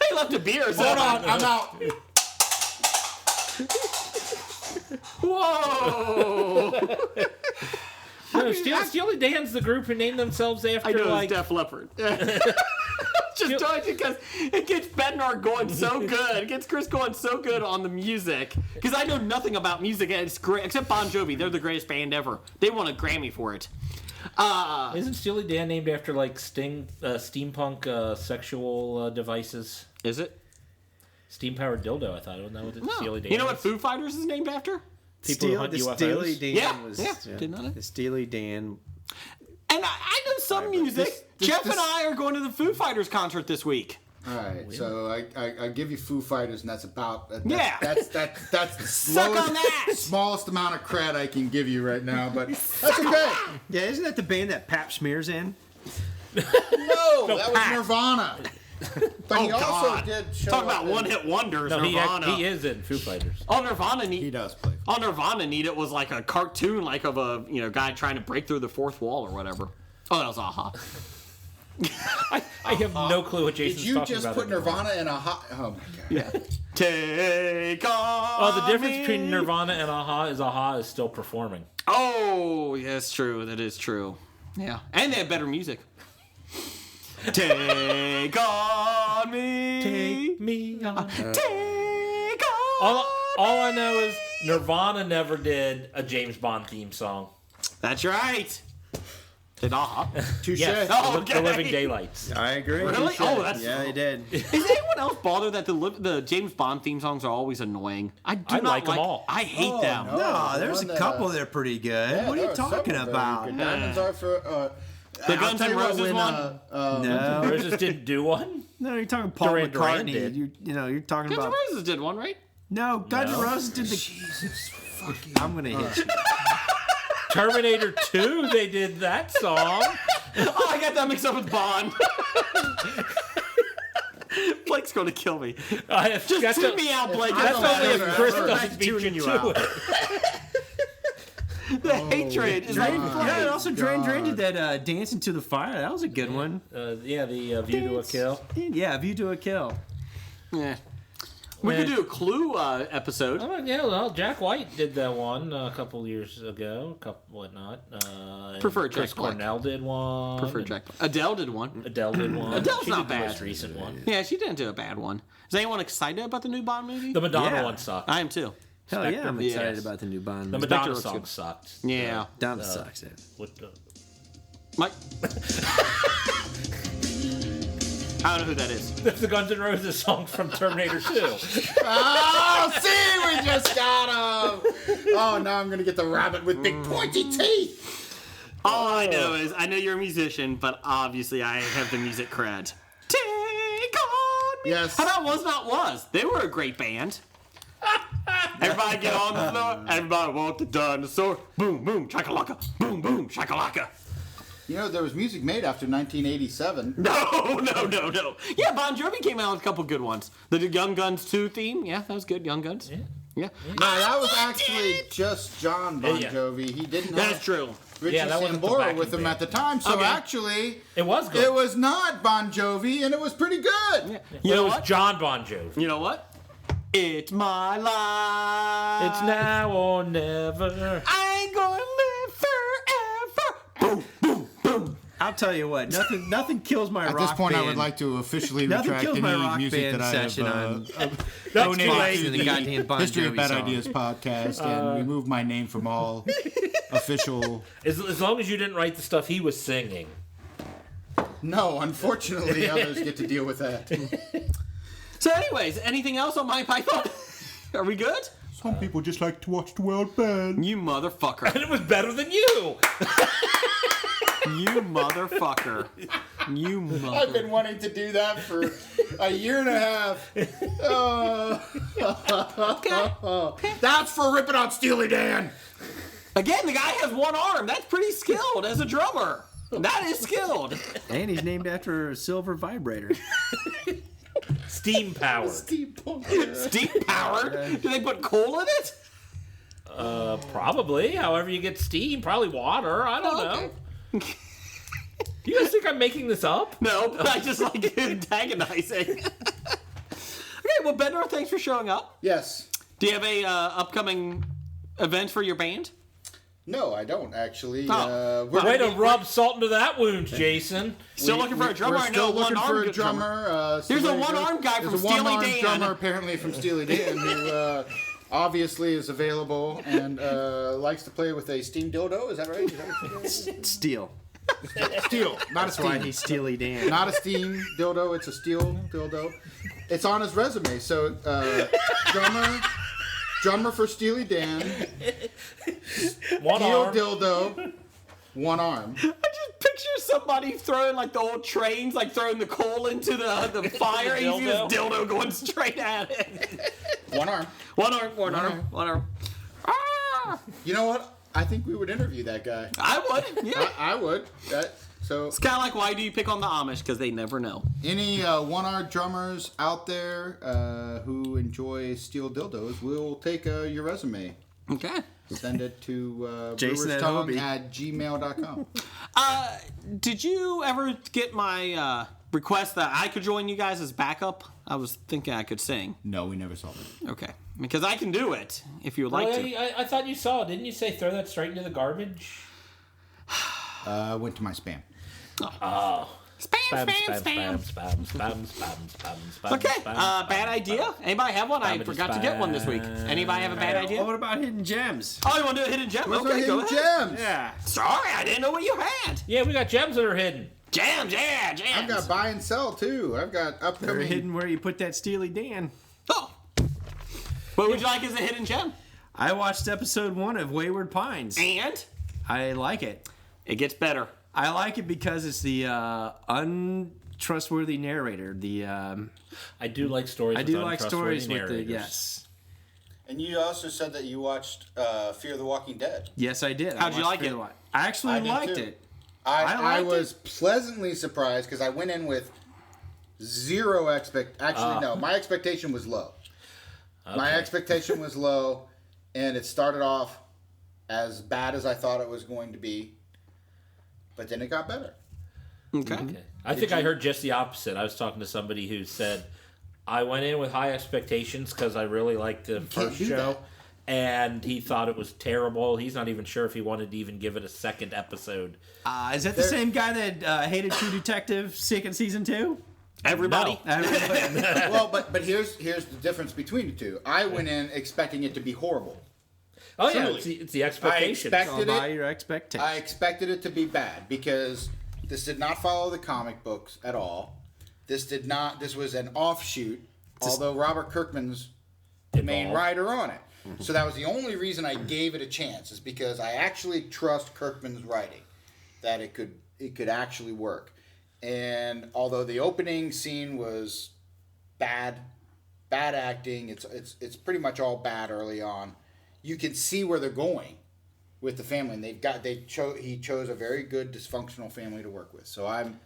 He left a beer. So Hold on. I'm out. Whoa! No, Steely Dan's the group who named themselves after, I know, like... it's Def Leppard. Just doing it because it gets Bednar going so good. It gets Chris going so good on the music. Because I know nothing about music, and it's great, except Bon Jovi. They're the greatest band ever. They won a Grammy for it. Isn't Steely Dan named after, like, steampunk sexual devices? Is it? Steam-powered dildo, I thought. Wasn't that what the Steely Dan You know what Foo Fighters is named after? People who hunt UFOs? Steely Dan was... Yeah. Didn't know that? The Steely Dan... And I know some music. Jeff and I are going to the Foo Fighters concert this week. All right, so I give you Foo Fighters, and that's about that's the suck on that. Smallest amount of cred I can give you right now, but that's okay. Yeah, isn't that the band that Pap Smear's in? No, that was Nirvana. But he also did show Talk about one-hit wonders. No, Nirvana. he is in Foo Fighters. Oh, Nirvana need. He does play. Oh, Nirvana need it was like a cartoon, like of a guy trying to break through the fourth wall or whatever. Oh, that was Aha. I have no clue what Jason's talking about. Did you just put Nirvana in a hot? Oh my god. Yeah. Take on the difference me. between Nirvana and Aha is still performing. Oh, yeah, that's true. That is true. Yeah, and they have better music. Take on me. Take me on. Take on All I know is Nirvana never did a James Bond theme song. That's right. Did Aha? Touche. Yes, Oh, okay. The Living Daylights. I agree. Really? Oh, that's he did. Is anyone else bothered that the James Bond theme songs are always annoying? I do not like them all. I hate them. No, there's a couple that are pretty good. Yeah, what are there you talking several about? very good. Diamonds are for The Guns N' Roses one? No. Roses didn't do one? No, you're talking Paul Duran Duran McCartney. did. You're talking Guns N' about... Roses did one, right? No, Guns N' Roses did the... Jesus fucking. I'm going to hit you. Terminator 2, they did that song. Oh, I got that mixed up with Bond. Blake's going to kill me. Just tune me out, Blake. That's only if Chris I'm doesn't beat you tuning you to out. it. The hatred is like Yeah, and also Duran Duran did that Dancing to the Fire. That was a good one. The View to a Kill. Yeah, View to a Kill. Yeah. We could do a Clue episode. Oh, yeah, well, Jack White did that one a couple years ago. Prefer Chris Jack Black. Cornell did one. Prefer Jack. Adele did one. Adele did one. Adele's She not did the bad. most recent one. Yeah, she didn't do a bad one. Is anyone excited about the new Bond movie? The Madonna Yeah. one sucked. I am too. Hell yeah, I'm excited Yes. about the new Bond. The movie. Madonna looks song good. sucked. Yeah. Madonna sucks. Yeah. With the... Mike. I don't know who that is. That's the Guns N' Roses song from Terminator 2. Oh, see, we just got him. Oh, now I'm going to get the rabbit with big pointy teeth. All I know is I know you're a musician, but obviously I have the music cred. Take on me. Yes. How about Was Not Was? They were a great band. Everybody get on the floor. Everybody walk the dinosaur. Boom, boom, shakalaka. Boom, boom, shakalaka. You know, there was music made after 1987. No. Yeah, Bon Jovi came out with a couple good ones. The Young Guns 2 theme. Yeah, that was good. Young Guns. Yeah. No, that was actually just John Bon Jovi. He didn't have That's true. Richie Sambora with him at the time. So actually, it was good. It was not Bon Jovi, and it was pretty good. Yeah. You know what? John Bon Jovi. You know what? It's my life. It's now or never. I ain't gonna live forever. Boom, boom, boom. I'll tell you what, nothing kills my rock band. At this point, I would like to officially retract any music that I have donated to the goddamn Bon History of Jovi Bad song. Ideas podcast and remove my name from all official... As long as you didn't write the stuff he was singing. No, unfortunately, others get to deal with that. So anyways, anything else on Monty Python? Are we good? Some people just like to watch the world burn. You motherfucker. And it was better than you. You motherfucker. You motherfucker. I've been wanting to do that for a year and a half. That's for ripping on Steely Dan. Again, the guy has one arm. That's pretty skilled as a drummer. That is skilled. And he's named after a silver vibrator. Steam powered. Steam powered? Do they put coal in it? Probably. However you get steam. Probably water. I don't know. Do you guys think I'm making this up? No, but I just like antagonizing. Okay, well, Bednar, thanks for showing up. Yes. Do you have a upcoming event for your band? No, I don't actually. Way to rub salt into that wound, Jason. Still looking for a drummer. We're still looking for a drummer. There's a one-armed guy from Steely Dan. There's a one-armed drummer apparently from Steely Dan who obviously is available and likes to play with a steam dildo. Is that right? Steel. Steel, not That's a steam. why he's Steely Dan. Not a steam dildo. It's a steel dildo. It's on his resume. So drummer for Steely Dan. One Steel arm. dildo. One arm. I just picture somebody throwing like the old trains, like throwing the coal into the fire, and you see this dildo going straight at it. One arm. One arm. Ah! You know what? I think we would interview that guy. I would, yeah. I would. So it's kind of like, why do you pick on the Amish? Because they never know. Any one-armed drummers out there who enjoy steel dildos, we'll take your resume. Okay. Send it to Jason at gmail.com. Did you ever get my request that I could join you guys as backup? I was thinking I could sing. No, we never saw that. Okay. Because I can do it, if you would like to. I thought you saw it. Didn't you say throw that straight into the garbage? Went to my spam. Oh. Spam. Okay, bad idea. Anybody have one? I forgot to get one this week. Anybody have a bad idea? What about hidden gems? Oh, you want to do a hidden gem? Okay, go ahead. Gems? Yeah. Sorry, I didn't know what you had. Yeah, we got gems that are hidden. Jams. I've got buy and sell too. I've got They're upcoming. hidden where you put that Steely Dan. Oh. What would you like as a hidden gem? I watched episode 1 of Wayward Pines. And? I like it. It gets better. I like it because it's the untrustworthy narrator. I do like stories. I do like stories with narrators. the yes. And you also said that you watched Fear the Walking Dead. Yes, I did. How'd you like it? I actually did liked too. it. I was pleasantly surprised because I went in with zero no, my expectation was low. Okay. My expectation was low, and it started off as bad as I thought it was going to be, but then it got better. Okay. I think I heard just the opposite. I was talking to somebody who said, I went in with high expectations because I really liked the first show. And he thought it was terrible. He's not even sure if he wanted to even give it a second episode. Is that the same guy that hated True Detective season 2? Everybody. No. Well, but here's the difference between the two. I went in expecting it to be horrible. Oh yeah, it's the expectation. I expected it to be bad because this did not follow the comic books at all. This was an offshoot, although Robert Kirkman's the main writer on it. So that was the only reason I gave it a chance, is because I actually trust Kirkman's writing, that it could actually work. And although the opening scene was bad acting, it's pretty much all bad early on. You can see where they're going with the family, and he chose a very good dysfunctional family to work with. So I'm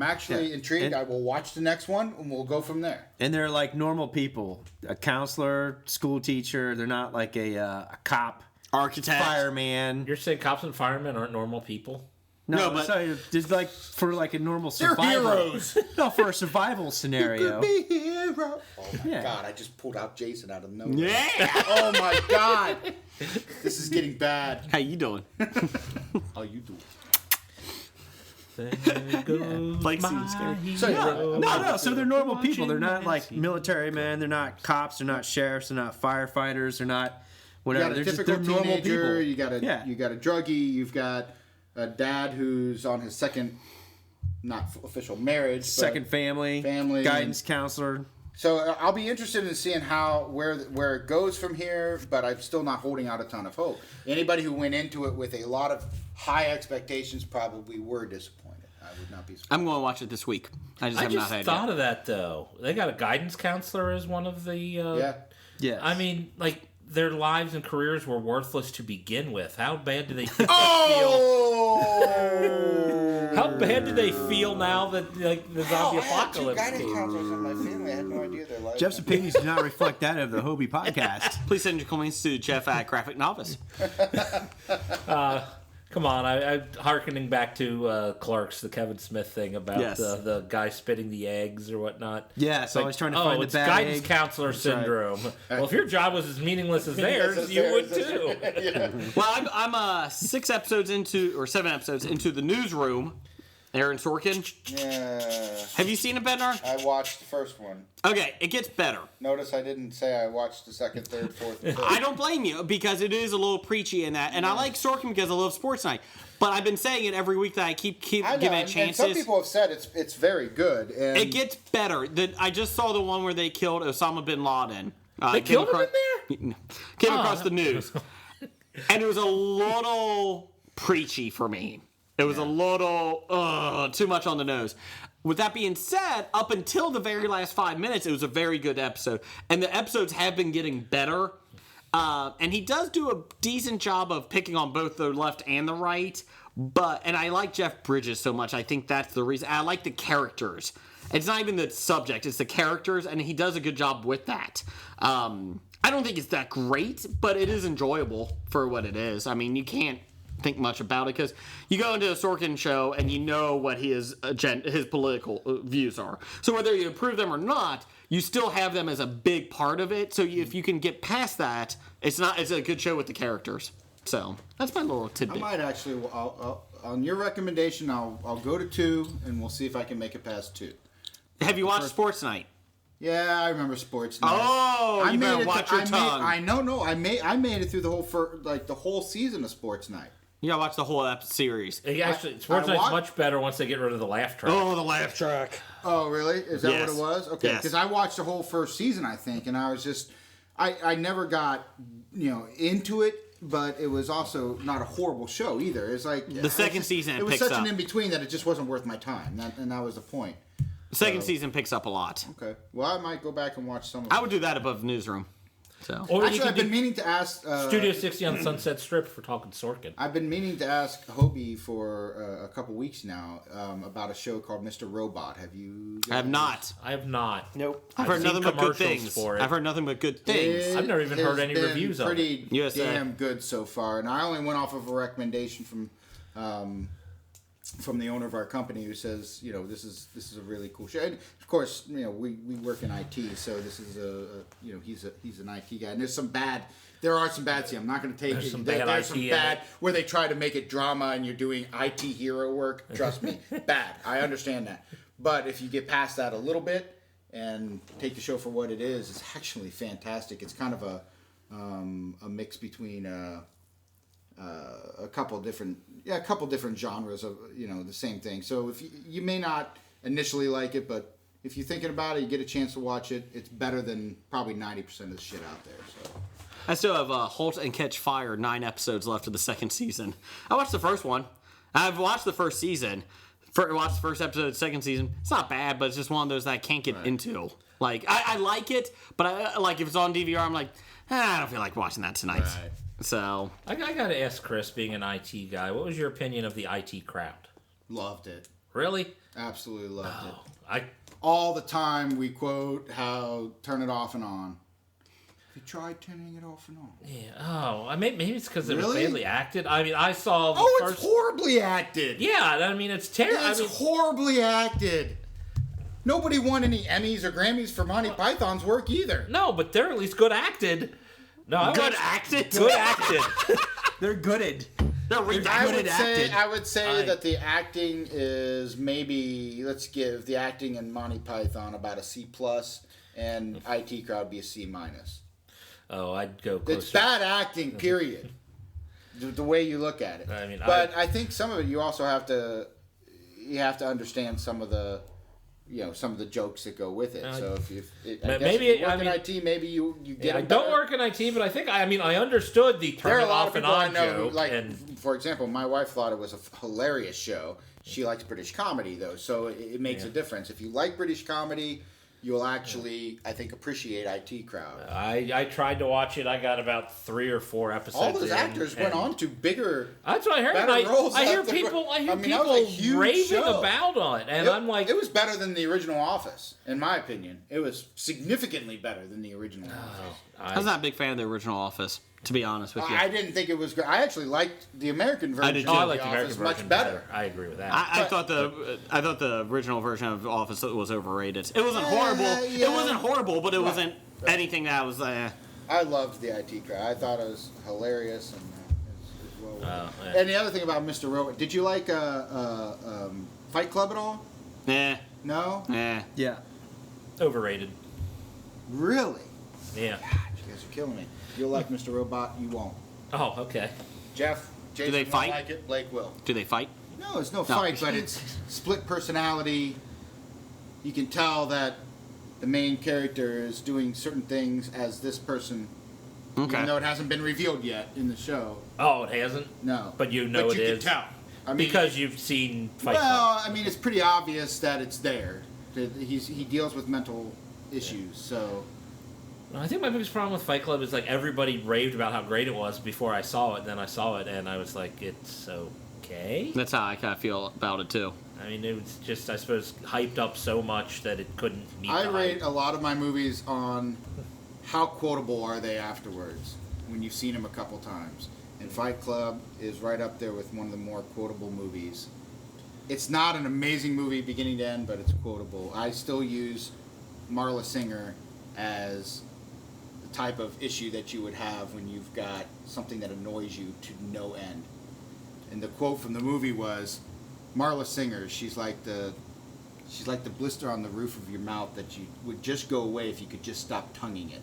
actually intrigued. I will watch the next one, and we'll go from there. And they're like normal people, a counselor, school teacher. They're not like a cop, architect, fireman. You're saying cops and firemen aren't normal people? No, but just like for like a normal survival. They're heroes. No, for a survival scenario. You could be hero. Oh my God! I just pulled out Jason out of nowhere. Yeah. Oh my God! This is getting bad. How you doing? How you doing? Like seems scary. No. So they're normal people. They're not like military men. They're not cops. They're not sheriffs. They're not firefighters. They're not whatever. You got a they're typical normal teenager. people. You got a druggie. You've got a dad who's on his second, not official marriage, second family, guidance counselor. So I'll be interested in seeing where it goes from here, but I'm still not holding out a ton of hope. Anybody who went into it with a lot of high expectations probably were disappointed. I would not be surprised. I'm going to watch it this week. I just thought of that, though. They got a guidance counselor as one of the... Yeah. I mean, like, their lives and careers were worthless to begin with. How bad do they think feel? How bad do they feel now that like the zombie apocalypse? I had 2 guidance counselors in my family. I had no idea their life. Jeff's opinions do not reflect that of the HOBI podcast. Please send your comments to Jeff at Graphic Novice. Come on, I hearkening back to Clerks, the Kevin Smith thing about the guy spitting the eggs or whatnot. Yeah, so I was trying to find the it's bad guidance egg. counselor syndrome. Right. Well, if your job was as meaningless as theirs, you would too. Well, I'm 7 episodes into the Newsroom. Aaron Sorkin. Yeah. Have you seen it, Bednar? I watched the first one. Okay, it gets better. Notice I didn't say I watched the second, third, fourth, fifth. I don't blame you, because it is a little preachy in that. And I like Sorkin because I love Sports Night. But I've been saying it every week that I keep giving it chances. And some people have said it's very good. And it gets better. I just saw the one where they killed Osama bin Laden. They killed him in there? Came across the news. And it was a little preachy for me. It was a little too much on the nose. With that being said, up until the very last 5 minutes, it was a very good episode. And the episodes have been getting better. And he does do a decent job of picking on both the left and the right. And I like Jeff Bridges so much. I think that's the reason. I like the characters. It's not even the subject. It's the characters. And he does a good job with that. I don't think it's that great, but it is enjoyable for what it is. I mean, you can't think much about it because you go into a Sorkin show and you know what his political views are. So whether you approve them or not, you still have them as a big part of it. So if you can get past that, it's a good show with the characters. So that's my little tidbit. I might actually, on your recommendation, I'll go to 2 and we'll see if I can make it past 2. Have you watched Sports Night? Yeah, I remember Sports Night. Oh, you better watch your tongue. I made it through the whole season of Sports Night. You gotta watch the whole series. Sports Night's much better once they get rid of the laugh track. Oh, the laugh track. Oh, really? Is that what it was? Okay, yes. because I watched the whole first season, I think, and I was just, I never got, into it, but it was also not a horrible show either. It's like the second season it was picks such up. an in between that it just wasn't worth my time, and that was the point. The second season picks up a lot. Okay, well, I might go back and watch some of it. I would do that above Newsroom. So. Actually, I've been meaning to ask Studio 60 on Sunset Strip for talking Sorkin. I've been meaning to ask HOBI for a couple weeks now about a show called Mr. Robot. Have you? I have not. I have not. Nope. I've heard nothing but good things. For it. I've heard nothing but good things. I've never even heard any reviews of it. Pretty damn good so far, and I only went off of a recommendation from the owner of our company who says, this is a really cool show. And of course, we work in IT, so this is he's an IT guy. And there are some bad scenes. I'm not going to take there's it. Some There's some bad where they try to make it drama and you're doing IT hero work. Trust me, bad. I understand that. But if you get past that a little bit and take the show for what it is, it's actually fantastic. It's kind of a mix between a couple different genres of the same thing. So if you may not initially like it, but if you're thinking about it, you get a chance to watch it. It's better than probably 90% of the shit out there. So. I still have Halt and Catch Fire, 9 episodes left of the second season. I watched the first one. I've watched the first season. Watched the first episode of the second season. It's not bad, but it's just one of those that I can't get into. Like, I like it, but if it's on DVR, I'm like, I don't feel like watching that tonight. Right. So I got to ask Chris, being an IT guy, what was your opinion of the IT crowd? Loved it. Really? Absolutely loved it. All the time we quote how turn it off and on. Have you tried turning it off and on? Yeah. Maybe it's because it was badly acted. I mean, I saw the first... it's horribly acted. Yeah, I mean, it's terrible. It's horribly acted. Nobody won any Emmys or Grammys for Monty Python's work either. No, but they're at least good acted. No, good acted? Good acted. They're gooded. I would say that the acting is maybe, let's give the acting in Monty Python about a C+, and IT crowd be a C-. Oh, I'd go closer. It's bad acting, period. The way you look at it. I think some of it you also have to understand some of the jokes that go with it. So if you work in IT, maybe you get. I don't work in IT, but I understood the turn it off and on joke. For example, my wife thought it was a hilarious show. She likes British comedy though, so it makes a difference. If you like British comedy, you'll actually, I think, appreciate IT crowd. I tried to watch it. I got about 3 or 4 episodes. All those actors went on to bigger. That's what I heard. I hear people raving about on it, and I'm like, it was better than the original Office, in my opinion. It was significantly better than the original Office. I was not a big fan of the original Office, to be honest with you. I didn't think it was great. I actually liked the American version. I did too. I liked the American version much better. I agree with that. I thought the original version of Office was overrated. It wasn't horrible. Yeah. It wasn't horrible, but it wasn't anything that was. I loved the IT crowd. I thought it was hilarious and well. And the other thing about Mr. Robot, did you like Fight Club at all? Nah. No. Nah. Yeah. Overrated. Really? Yeah. God, you guys are killing me. You'll like Mr. Robot, you won't. Oh, okay. Jeff, Jason they fight? won't like it, Blake will. Do they fight? No, it's no fight, but it's split personality. You can tell that the main character is doing certain things as this person, even though it hasn't been revealed yet in the show. Oh, it hasn't? No. But you know it is? Can tell. Because you've seen Fight Club. Well, I mean, it's pretty obvious that it's there. That he deals with mental issues, so... I think my biggest problem with Fight Club is everybody raved about how great it was before I saw it. Then I saw it and I was like, it's okay. That's how I kind of feel about it too. I mean, it was just, I suppose, hyped up so much that it couldn't meet I rate a lot of my movies on how quotable are they afterwards when you've seen them a couple times. And Fight Club is right up there with one of the more quotable movies. It's not an amazing movie beginning to end, but it's quotable. I still use Marla Singer as the type of issue that you would have when you've got something that annoys you to no end. And the quote from the movie was, Marla Singer, she's like the blister on the roof of your mouth that you would just go away if you could just stop tonguing it.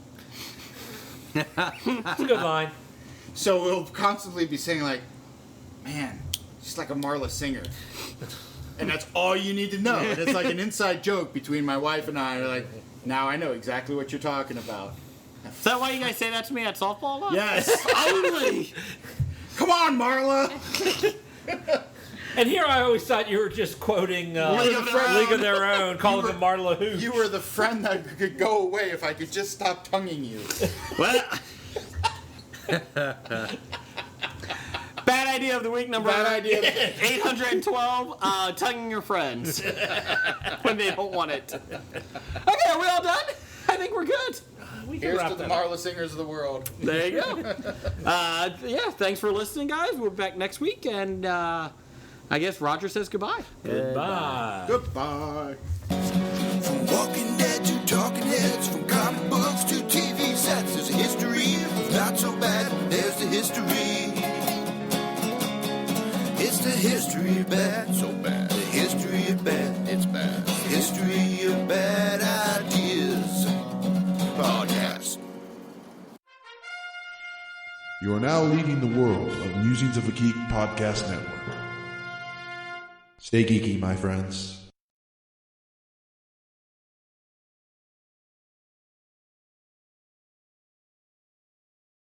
That's a good line. So we'll constantly be saying man, she's like a Marla Singer. And that's all you need to know. And it's like an inside joke between my wife and I. We're now I know exactly what you're talking about. Is that why you guys say that to me at softball a lot? Yes. Finally! Come on, Marla! And here I always thought you were just quoting League of Their Own, calling them Marla Hooch. You were the friend that could go away if I could just stop tonguing you. Well... Bad idea of the week, number 812, tonguing your friends when they don't want it. Okay, are we all done? I think we're good. Here's to the Marla Singers of the world. There you go. Thanks for listening, guys. We'll be back next week, and I guess Roger says goodbye. Goodbye. Goodbye. From Walking Dead to Talking Heads, from comic books to TV sets, there's a history of not so bad. There's the history. It's the history of bad, so bad. The history of bad, it's bad. History of bad ideas. Podcast. You are now leading the world of Musings of a Geek Podcast Network. Stay geeky, my friends.